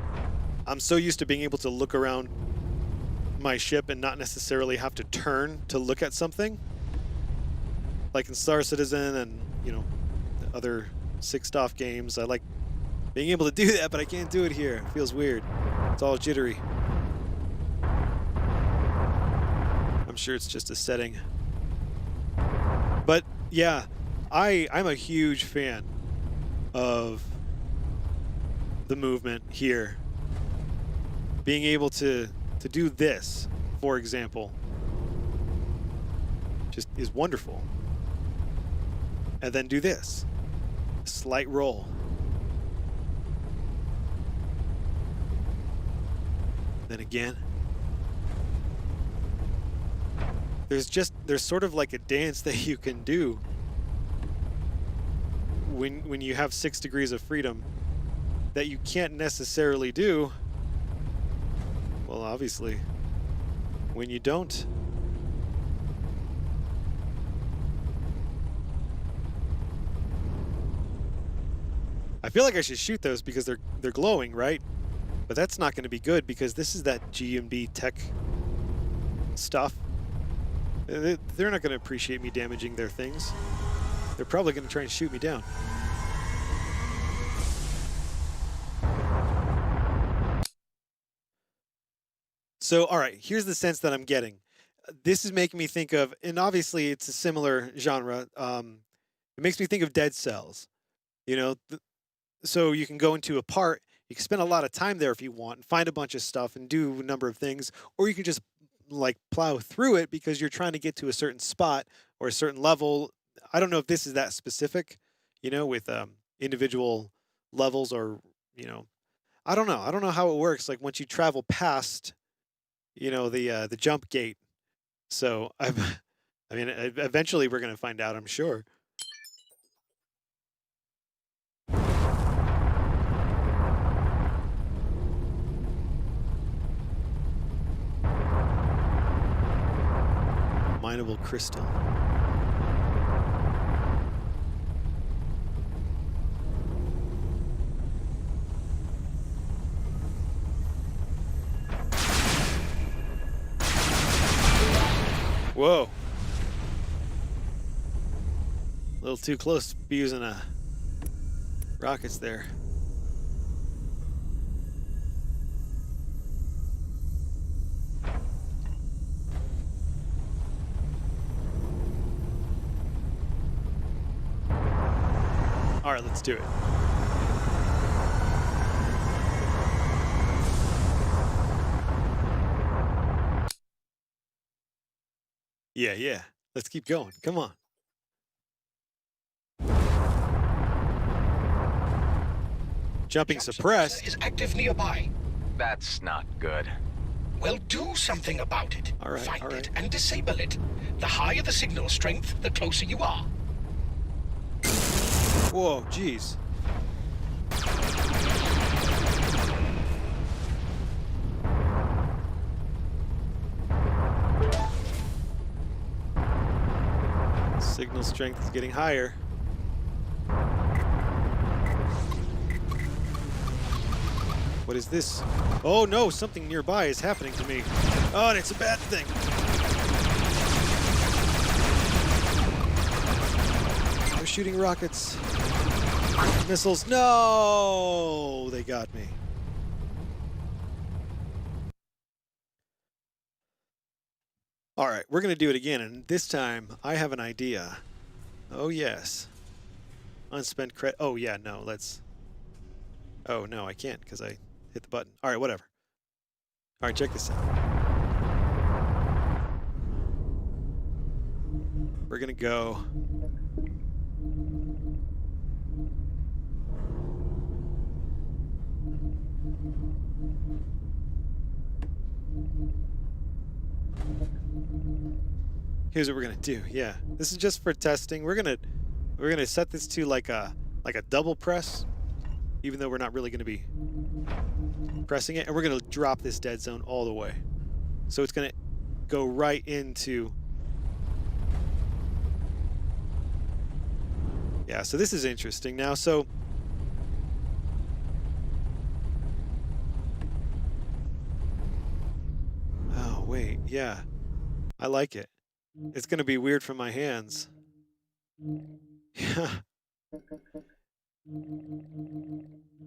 I'm so used to being able to look around my ship and not necessarily have to turn to look at something. Like in Star Citizen and, you know, other Six-Off games, I like being able to do that, but I can't do it here. It feels weird. It's all jittery. I'm sure it's just a setting. But yeah, I'm a huge fan of the movement here. Being able to do this, for example, just is wonderful. And then do this. Slight roll. Then again. There's sort of like a dance that you can do when you have 6 degrees of freedom that you can't necessarily do, well, obviously, when you don't. I feel like I should shoot those because they're glowing, right? But that's not going to be good because this is that G&B tech stuff. They're not going to appreciate me damaging their things. They're probably going to try and shoot me down. So, all right, here's the sense that I'm getting. This is making me think of, and obviously it's a similar genre. It makes me think of Dead Cells. You know, so you can go into a part, you can spend a lot of time there if you want, and find a bunch of stuff and do a number of things, or you can just like plow through it because you're trying to get to a certain spot or a certain level. I don't know if this is that specific, you know, with individual levels or, you know, I don't know. I don't know how it works. Like once you travel past, you know, the jump gate. So I mean, eventually we're going to find out, I'm sure. Mineable crystal. Whoa. A little too close to be using a rockets there. All right, let's do it. Yeah. Let's keep going. Come on. Jumping suppressed. Is active nearby. That's not good. Well, do something about it. All right, Find all right. it and disable it. The higher the signal strength, the closer you are. Whoa, jeez. Signal strength is getting higher. What is this? Oh no, something nearby is happening to me. Oh, and it's a bad thing. They're shooting rockets. Missiles. No! They got me. All right, we're going to do it again, and this time I have an idea. Oh, yes. Unspent credit. Oh, yeah, no, let's... Oh, no, I can't because I hit the button. All right, whatever. All right, check this out. We're going to go... Here's what we're gonna do. Yeah, this is just for testing. We're gonna set this to like a double press, even though we're not really gonna be pressing it, and we're gonna drop this dead zone all the way. So it's gonna go right into. Yeah. So this is interesting now. So. Oh wait, yeah, I like it. It's going to be weird for my hands. Yeah.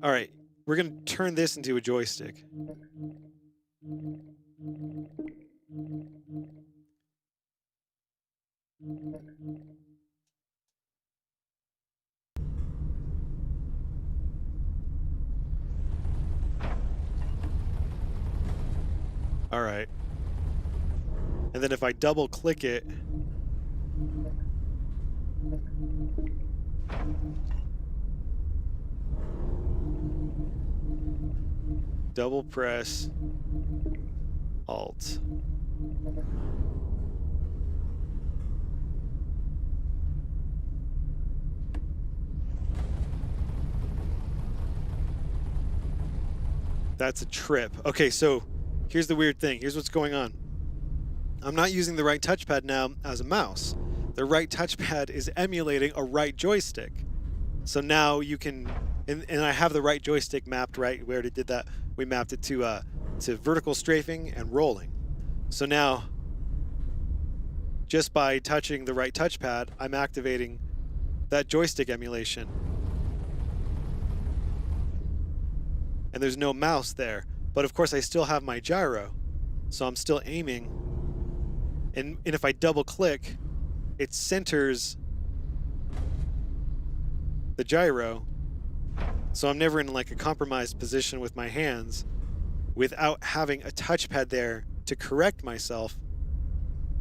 All right, we're going to turn this into a joystick. All right. And then if I double click it, double press Alt. That's a trip. Okay, so here's the weird thing. Here's what's going on. I'm not using the right touchpad now as a mouse. The right touchpad is emulating a right joystick. So now you can, and I have the right joystick mapped right. We already did that. We mapped it to vertical strafing and rolling. So now, just by touching the right touchpad, I'm activating that joystick emulation. And there's no mouse there. But of course I still have my gyro. So I'm still aiming. And if I double click, it centers the gyro. So I'm never in like a compromised position with my hands without having a touchpad there to correct myself.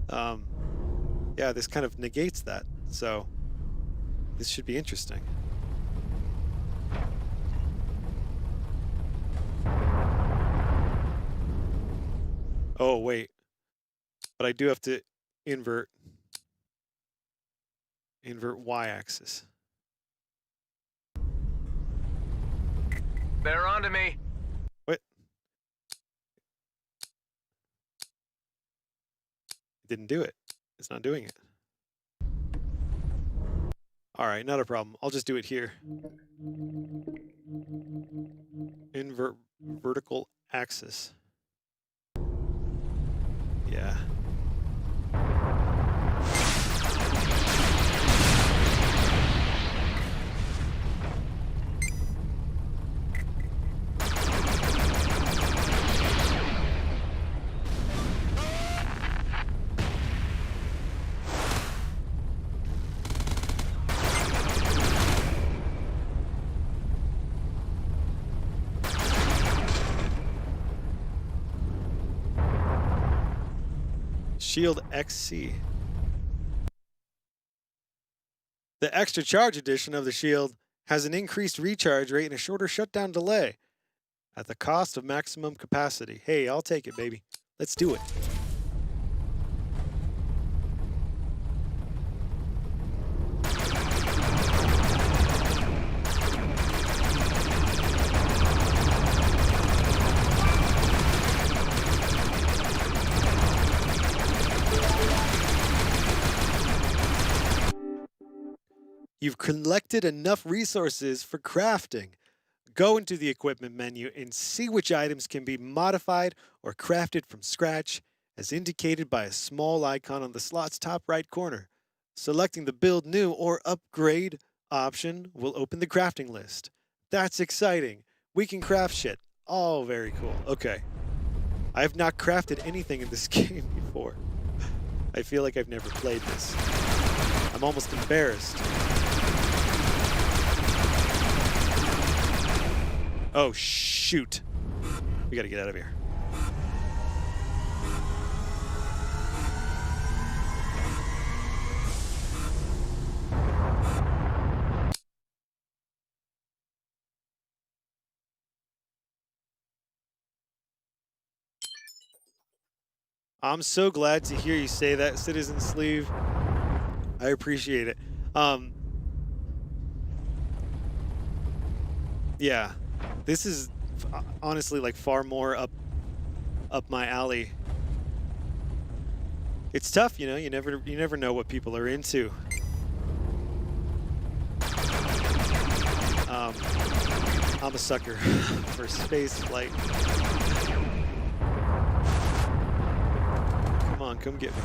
Yeah, this kind of negates that. So this should be interesting. Oh, wait. But I do have to invert y-axis. They're onto me. What? It didn't do it. It's not doing it. All right, not a problem. I'll just do it here. Invert vertical axis. Yeah. Shield XC. The extra charge edition of the shield has an increased recharge rate and a shorter shutdown delay at the cost of maximum capacity. Hey, I'll take it, baby. Let's do it. You've collected enough resources for crafting. Go into the equipment menu and see which items can be modified or crafted from scratch, as indicated by a small icon on the slot's top right corner. Selecting the build new or upgrade option will open the crafting list. That's exciting. We can craft shit. Oh, very cool. Okay. I have not crafted anything in this game before. I feel like I've never played this. I'm almost embarrassed. Oh, shoot. We gotta get out of here. I'm so glad to hear you say that, Citizen Sleeve. I appreciate it. Yeah. This is honestly like far more up my alley. It's tough, you know. You never know what people are into. I'm a sucker for space flight. Come on, come get me.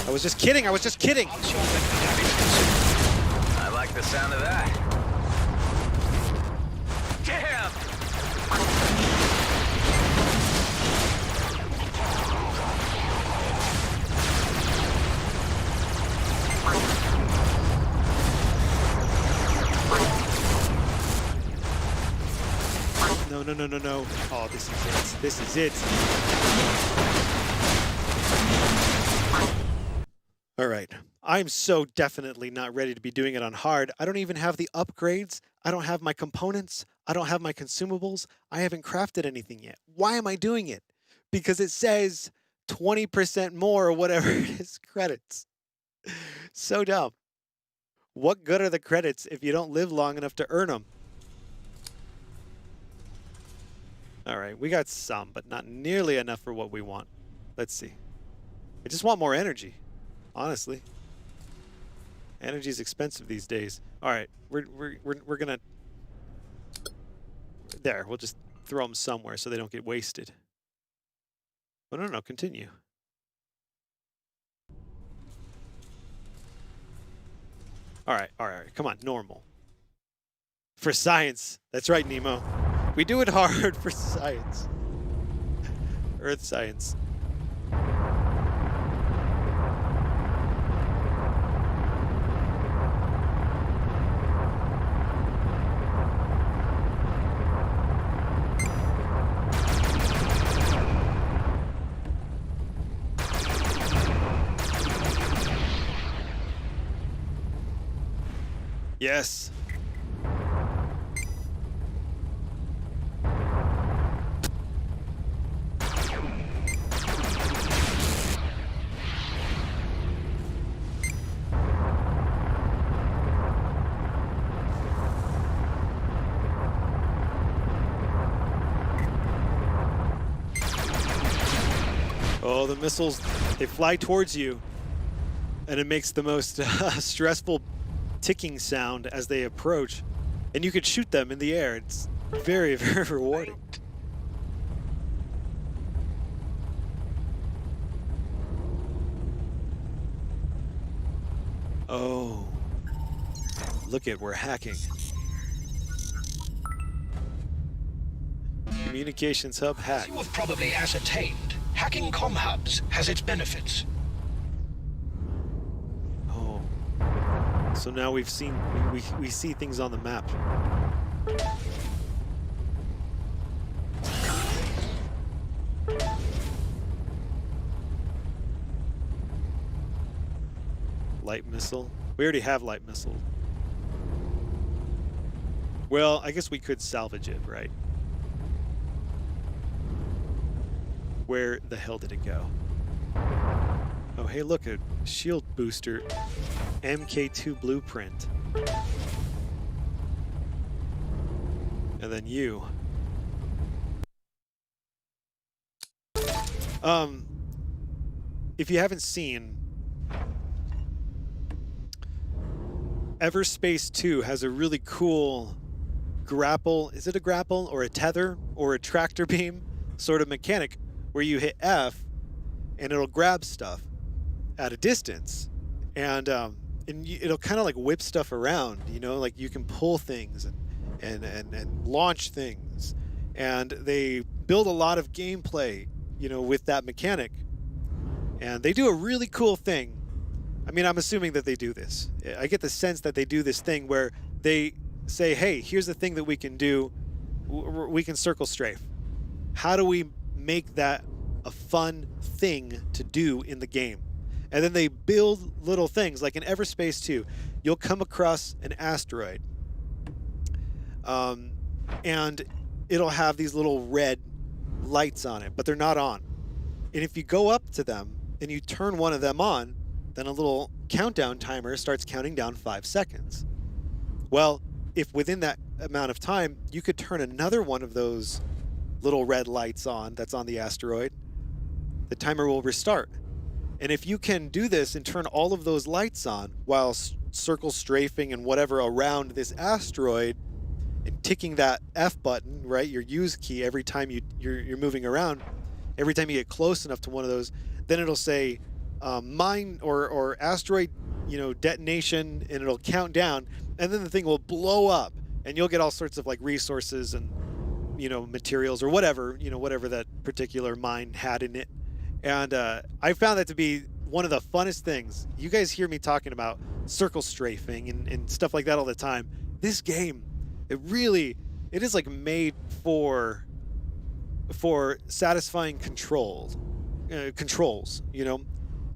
I was just kidding. I was just kidding. I like the sound of that. Damn! No, no, no, no, no. Oh, this is it. This is it. All right. I'm so definitely not ready to be doing it on hard. I don't even have the upgrades. I don't have my components. I don't have my consumables. I haven't crafted anything yet. Why am I doing it? Because it says 20% more or whatever it is credits. So dumb. What good are the credits if you don't live long enough to earn them? All right, we got some, but not nearly enough for what we want. Let's see. I just want more energy, honestly. Energy is expensive these days. All right, we're gonna. There, we'll just throw them somewhere so they don't get wasted. Oh, no, continue. All right, come on, normal. For science, that's right, Nemo. We do it hard for science. Earth science. Yes. Oh, the missiles, they fly towards you, and it makes the most stressful ticking sound as they approach. And you could shoot them in the air. It's very, very rewarding. Oh, look at, we're hacking. Communications hub hack. As you have probably ascertained, hacking comm hubs has its benefits. Oh, so now we've seen, we see things on the map. Light missile. We already have light missile. Well, I guess we could salvage it, right? Where the hell did it go? Oh, hey, look, a shield booster. MK2 blueprint. And then you. If you haven't seen, Everspace 2 has a really cool grapple. Is it a grapple or a tether or a tractor beam sort of mechanic where you hit F and it'll grab stuff at a distance, and it'll kind of like whip stuff around, you know, like you can pull things and launch things, and they build a lot of gameplay, you know, with that mechanic, and they do a really cool thing. I mean, I'm assuming that they do this. I get the sense that they do this thing where they say, hey, here's the thing that we can do. We can circle strafe. How do we make that a fun thing to do in the game? And then they build little things, like in Everspace 2, you'll come across an asteroid. And it'll have these little red lights on it, but they're not on. And if you go up to them and you turn one of them on, then a little countdown timer starts counting down 5 seconds. Well, if within that amount of time, you could turn another one of those little red lights on that's on the asteroid, the timer will restart. And if you can do this and turn all of those lights on while circle strafing and whatever around this asteroid and ticking that F button, right, your use key every time you're moving around, every time you get close enough to one of those, then it'll say mine or asteroid, you know, detonation, and it'll count down, and then the thing will blow up, and you'll get all sorts of like resources and, you know, materials or whatever, you know, whatever that particular mine had in it. And I found that to be one of the funnest things. You guys hear me talking about circle strafing and stuff like that all the time. This game, it is like made for satisfying controls, you know.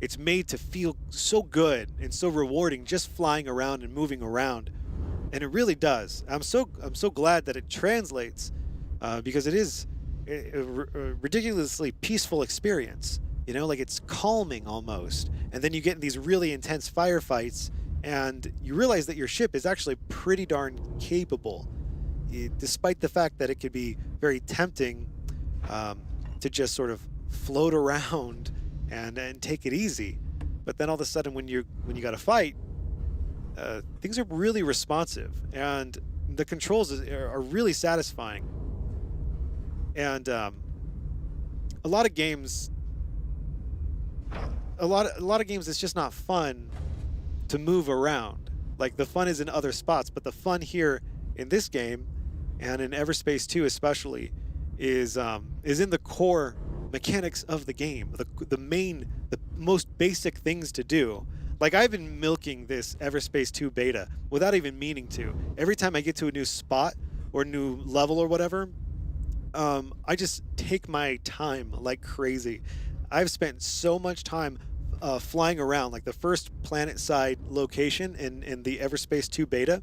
It's made to feel so good and so rewarding just flying around and moving around. And it really does. I'm so glad that it translates, because it is a ridiculously peaceful experience, you know, like it's calming almost. And then you get in these really intense firefights and you realize that your ship is actually pretty darn capable, despite the fact that it could be very tempting to just sort of float around and take it easy. But then all of a sudden when you got to fight, things are really responsive and the controls are really satisfying. And a lot of games, it's just not fun to move around. Like, the fun is in other spots, but the fun here in this game and in Everspace 2 especially is in the core mechanics of the game, the most basic things to do. Like, I've been milking this Everspace 2 beta without even meaning to. Every time I get to a new spot or new level or whatever, I just take my time like crazy. I've spent so much time flying around, like the first planet side location in the Everspace 2 beta.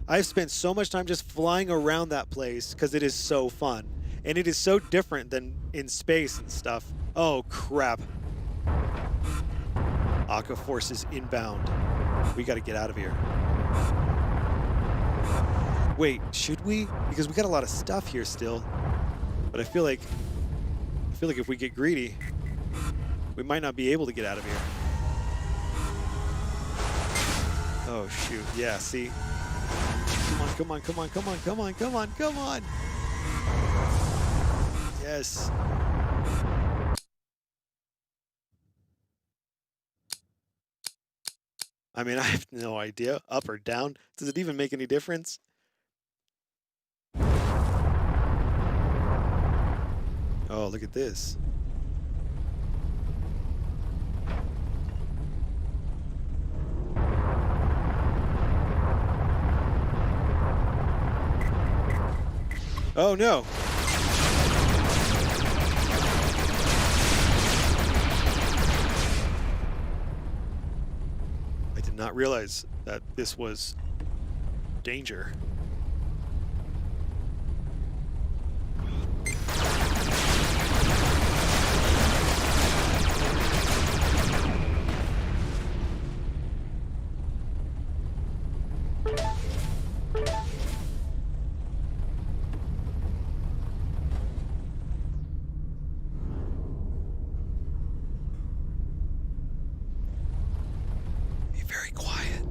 I've spent so much time just flying around that place because it is so fun. And it is so different than in space and stuff. Oh, crap. Akka forces inbound. We got to get out of here. Wait, should we? Because we got a lot of stuff here still. But I feel like if we get greedy, we might not be able to get out of here. Oh, shoot. Yeah, see? Come on, come on, come on, come on, come on, come on! Yes. I mean, I have no idea. Up or down? Does it even make any difference? Oh, look at this. Oh, no. I did Did not realize that this was danger. Be very quiet.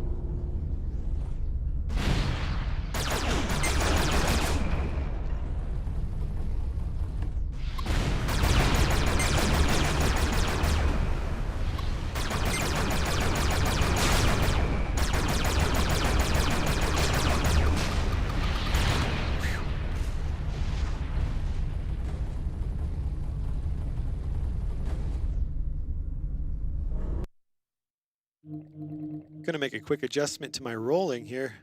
Gonna make a quick adjustment to my rolling here.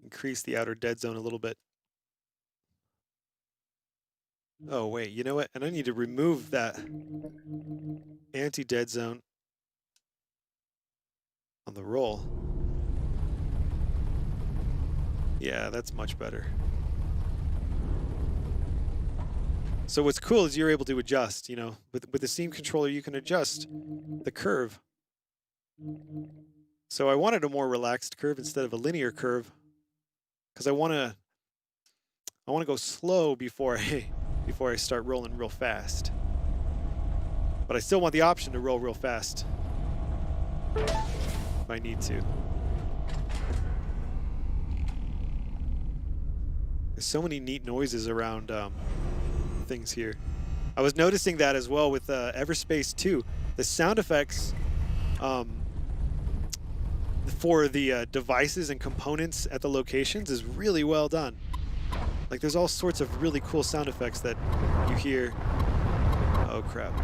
Increase the outer dead zone a little bit. Oh wait, you know what? And I need to remove that anti-dead zone on the roll. Yeah, that's much better. So what's cool is you're able to adjust, you know, with the seam controller you can adjust the curve. So I wanted a more relaxed curve instead of a linear curve because I want to go slow before I start rolling real fast. But I still want the option to roll real fast if I need to. There's so many neat noises around things here. I was noticing that as well with Everspace 2. The sound effects for the devices and components at the locations is really well done. Like there's all sorts of really cool sound effects that you hear. Oh crap.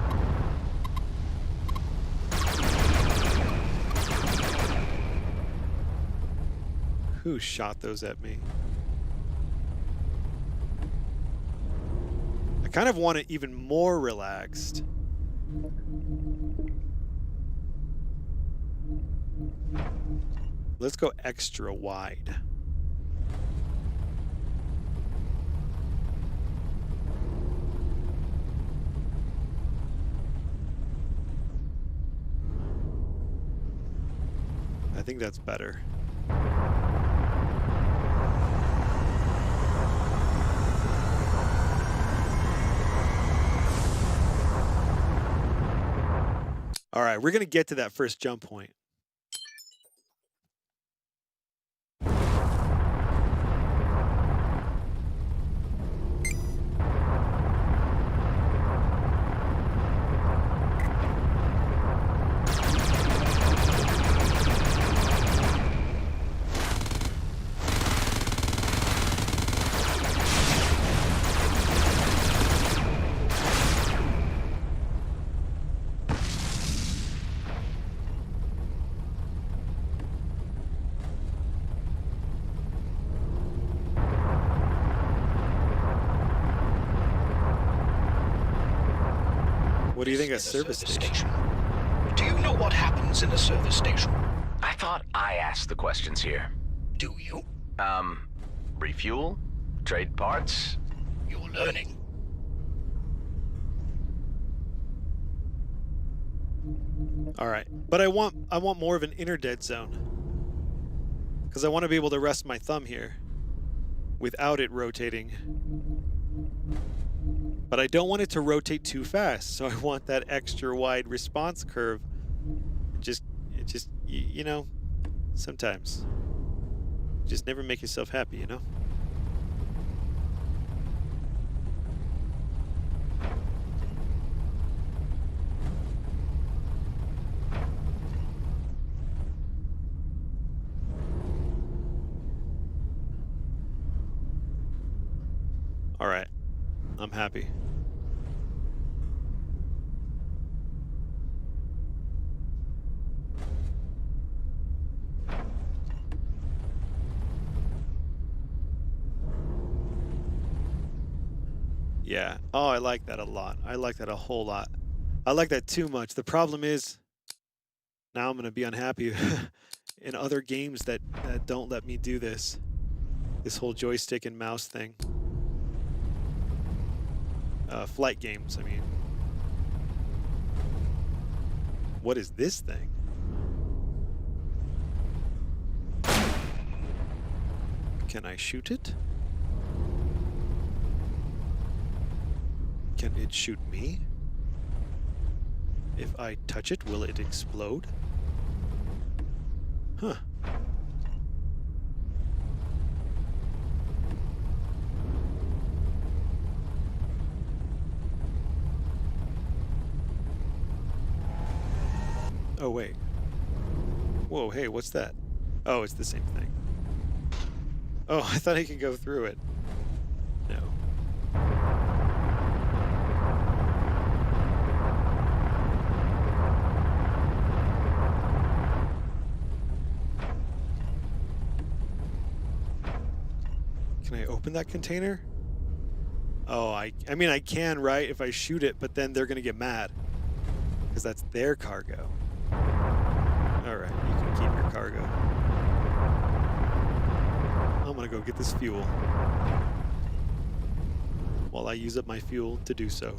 Who shot those at me? I kind of want it even more relaxed. Let's go extra wide. I think that's better. All right, we're going to get to that first jump point. What do you think of service station? Do you know what happens in a service station? I thought I asked the questions here. Do you? Refuel? Trade parts? You're learning. All right, but I want more of an inner dead zone because I want to be able to rest my thumb here without it rotating. But I don't want it to rotate too fast, so I want that extra wide response curve. You know, sometimes just never make yourself happy, you know? All right, I'm happy. Yeah. Oh, I like that a lot. I like that a whole lot. I like that too much. The problem is, now I'm going to be unhappy in other games that don't let me do this. This whole joystick and mouse thing. Flight games, I mean. What is this thing? Can I shoot it? Can it shoot me? If I touch it, will it explode? Huh. Oh, wait. Whoa, hey, what's that? Oh, it's the same thing. Oh, I thought I could go through it. No. Can I open that container? Oh, I mean, I can, right, if I shoot it, but then they're going to get mad. Because that's their cargo. Alright, you can keep your cargo. I'm going to go get this fuel. While I use up my fuel to do so.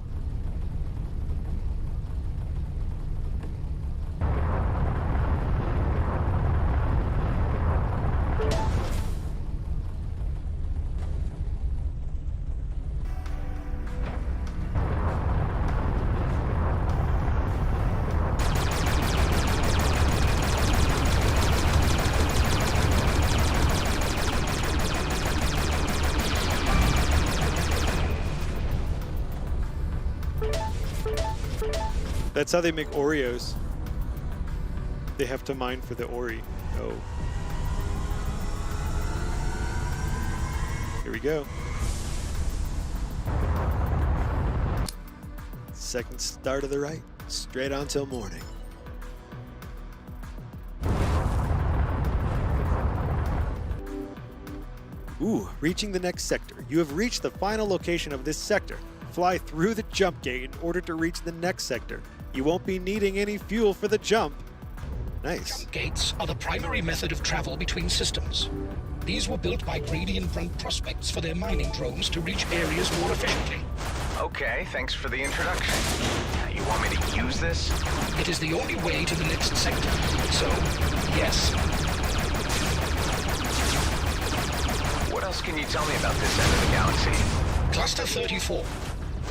That's how they make Oreos. They have to mine for the Ori. Oh. Here we go. Second start of the right. Straight on till morning. Ooh, reaching the next sector. You have reached the final location of this sector. Fly through the jump gate in order to reach the next sector. You won't be needing any fuel for the jump. Nice. Jump gates are the primary method of travel between systems. These were built by Grady and Brunt prospects for their mining drones to reach areas more efficiently. Okay, thanks for the introduction. You want me to use this? It is the only way to the next sector. So, yes. What else can you tell me about this end of the galaxy? Cluster 34,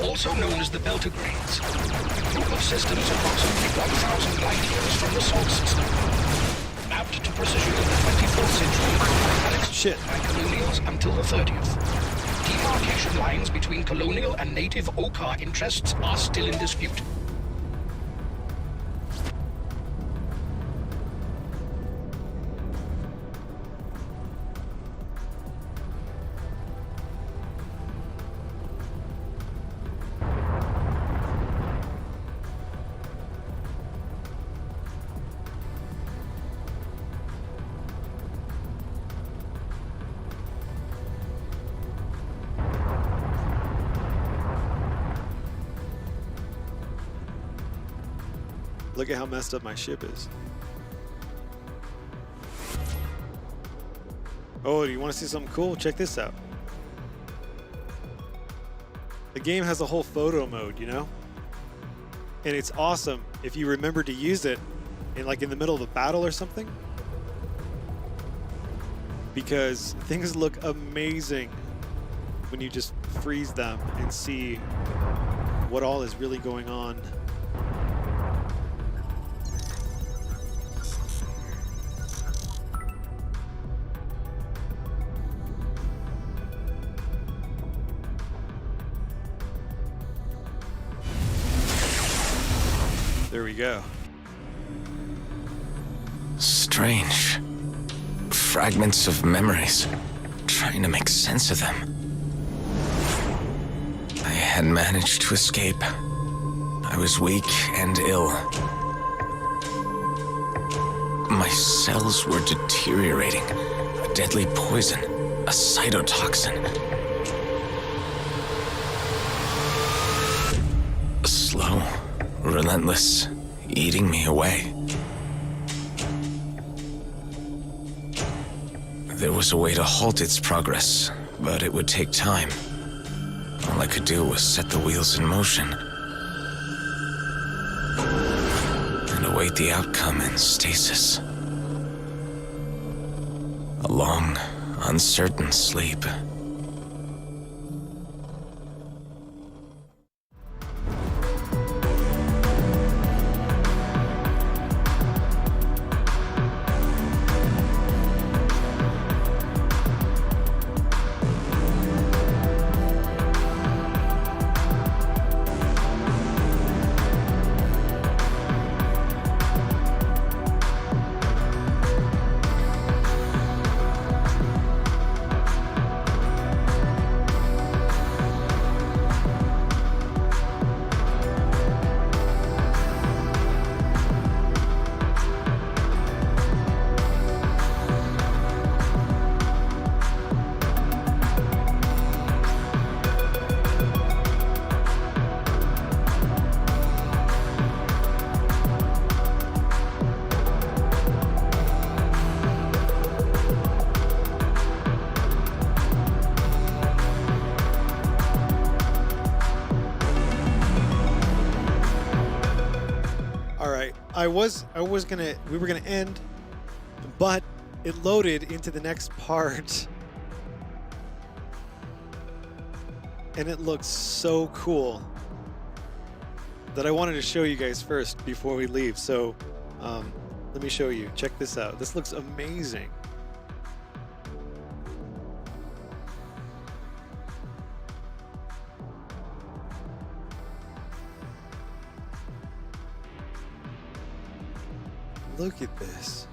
also known as the Beltagrades, a group of systems approximately 1,000 light-years from the Sol system, mapped to precision in the 24th century by colonials until the 30th. Demarcation lines between colonial and native Okar interests are still in dispute. Look at how messed up my ship is. Oh, do you want to see something cool? Check this out. The game has a whole photo mode, you know? And it's awesome if you remember to use it in like in the middle of a battle or something. Because things look amazing when you just freeze them and see what all is really going on. There we go. Strange. Fragments of memories. Trying to make sense of them. I had managed to escape. I was weak and ill. My cells were deteriorating. A deadly poison. A cytotoxin. relentless, eating me away. There was a way to halt its progress, but it would take time. All I could do was set the wheels in motion and await the outcome in stasis. A long, uncertain sleep. We were gonna end, but it loaded into the next part, and it looks so cool that I wanted to show you guys first before we leave. So let me show you. Check this out. This looks amazing. Look at this.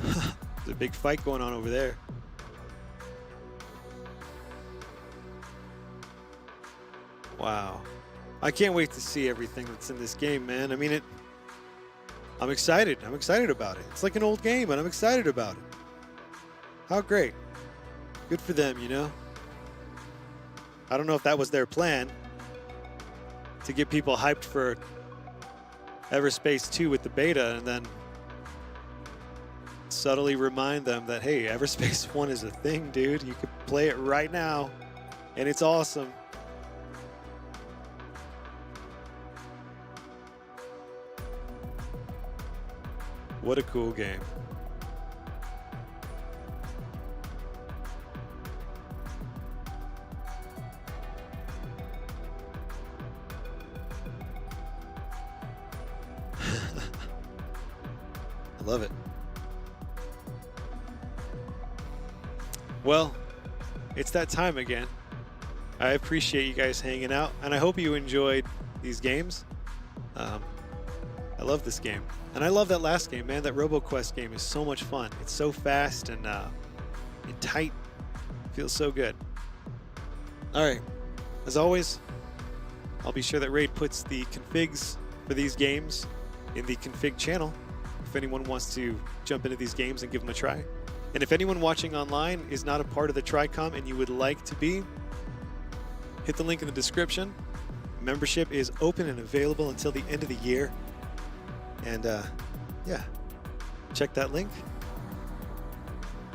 There's a big fight going on over there. Wow. I can't wait to see everything that's in this game, man. I mean, I'm excited. I'm excited about it. It's like an old game, and I'm excited about it. How great. Good for them, you know? I don't know if that was their plan, to get people hyped for Everspace 2 with the beta, and then subtly remind them that, hey, Everspace 1 is a thing, dude. You can play it right now, and it's awesome. What a cool game. I love it. Well, it's that time again. I appreciate you guys hanging out, and I hope you enjoyed these games. I love this game. And I love that last game, man. That RoboQuest game is so much fun. It's so fast and tight. Feels so good. All right. As always, I'll be sure that Raid puts the configs for these games in the config channel if anyone wants to jump into these games and give them a try. And if anyone watching online is not a part of the TriCom and you would like to be, hit the link in the description. Membership is open and available until the end of the year. And yeah, check that link.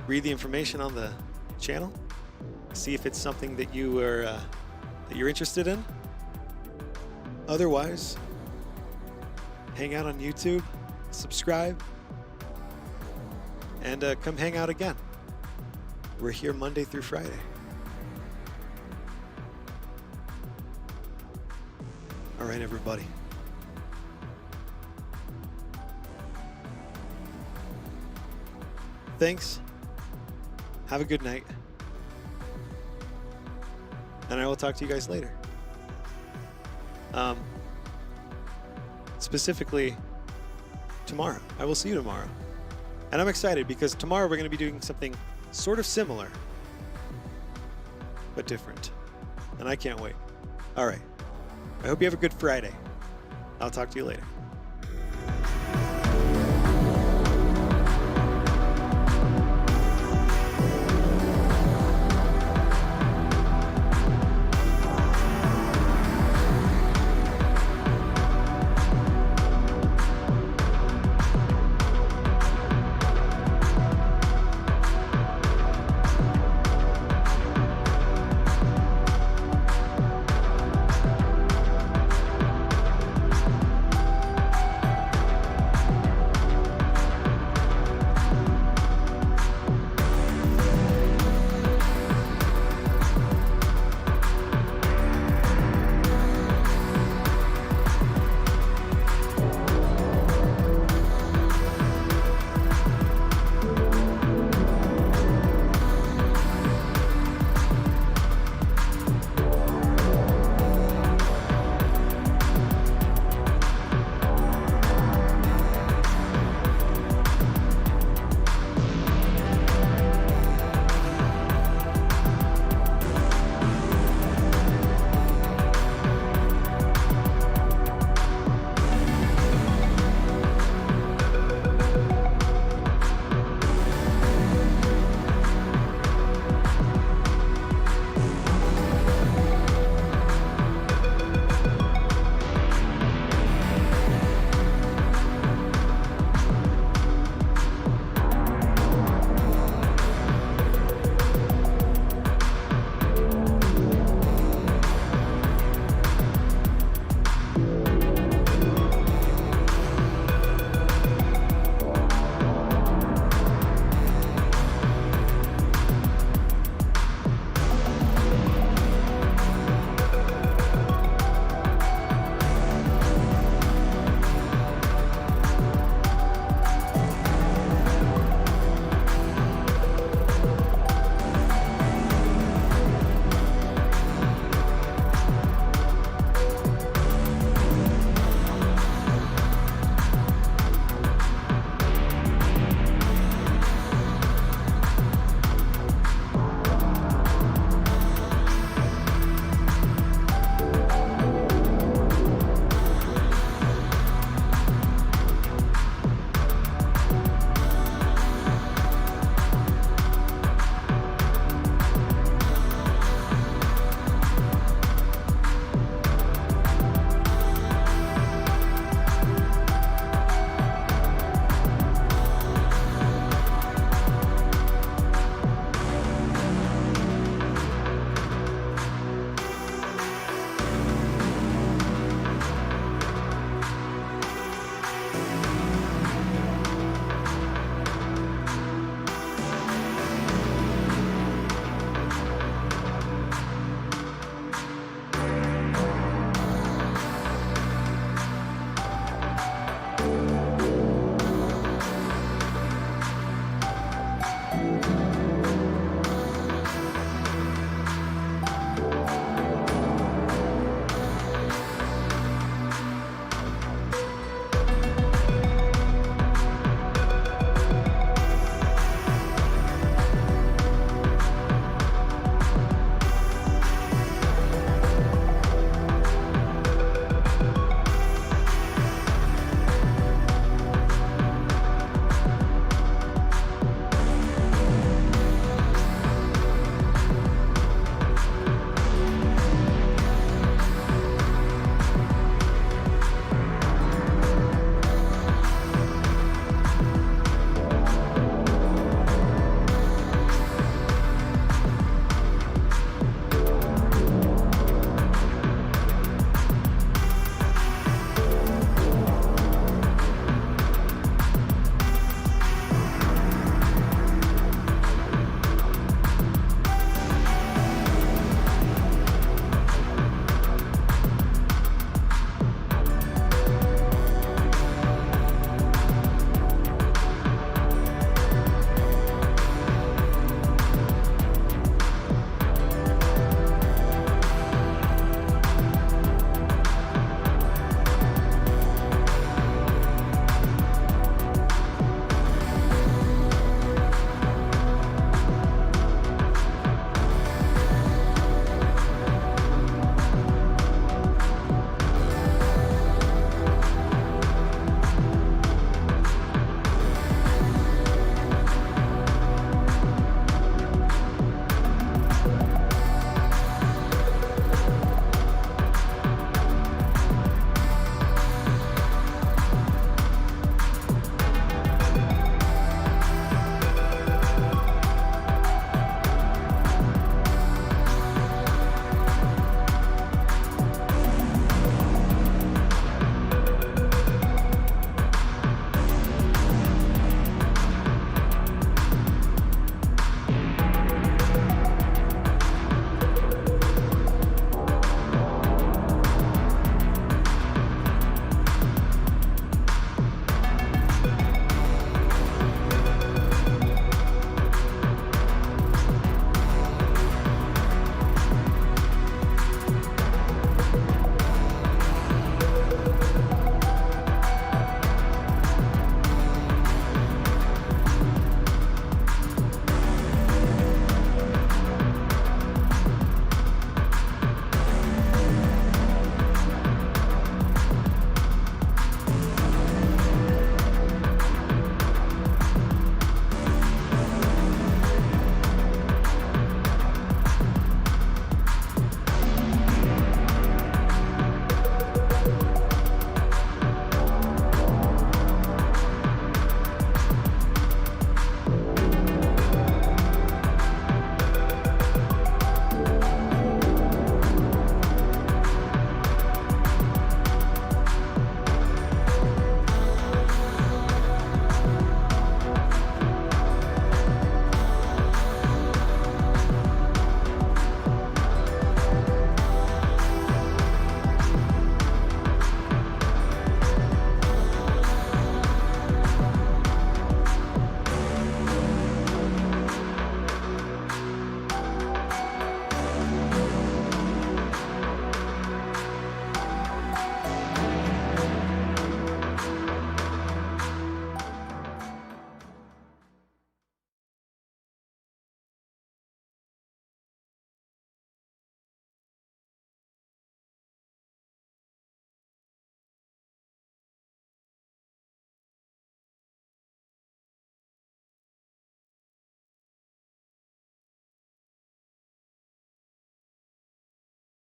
Read the information on the channel. See if it's something that you're interested in. Otherwise, hang out on YouTube, subscribe, and come hang out again. We're here Monday through Friday. All right, everybody. Thanks. Have a good night. And I will talk to you guys later. Specifically, tomorrow. I will see you tomorrow. And I'm excited because tomorrow we're going to be doing something sort of similar, but different. And I can't wait. All right. I hope you have a good Friday. I'll talk to you later.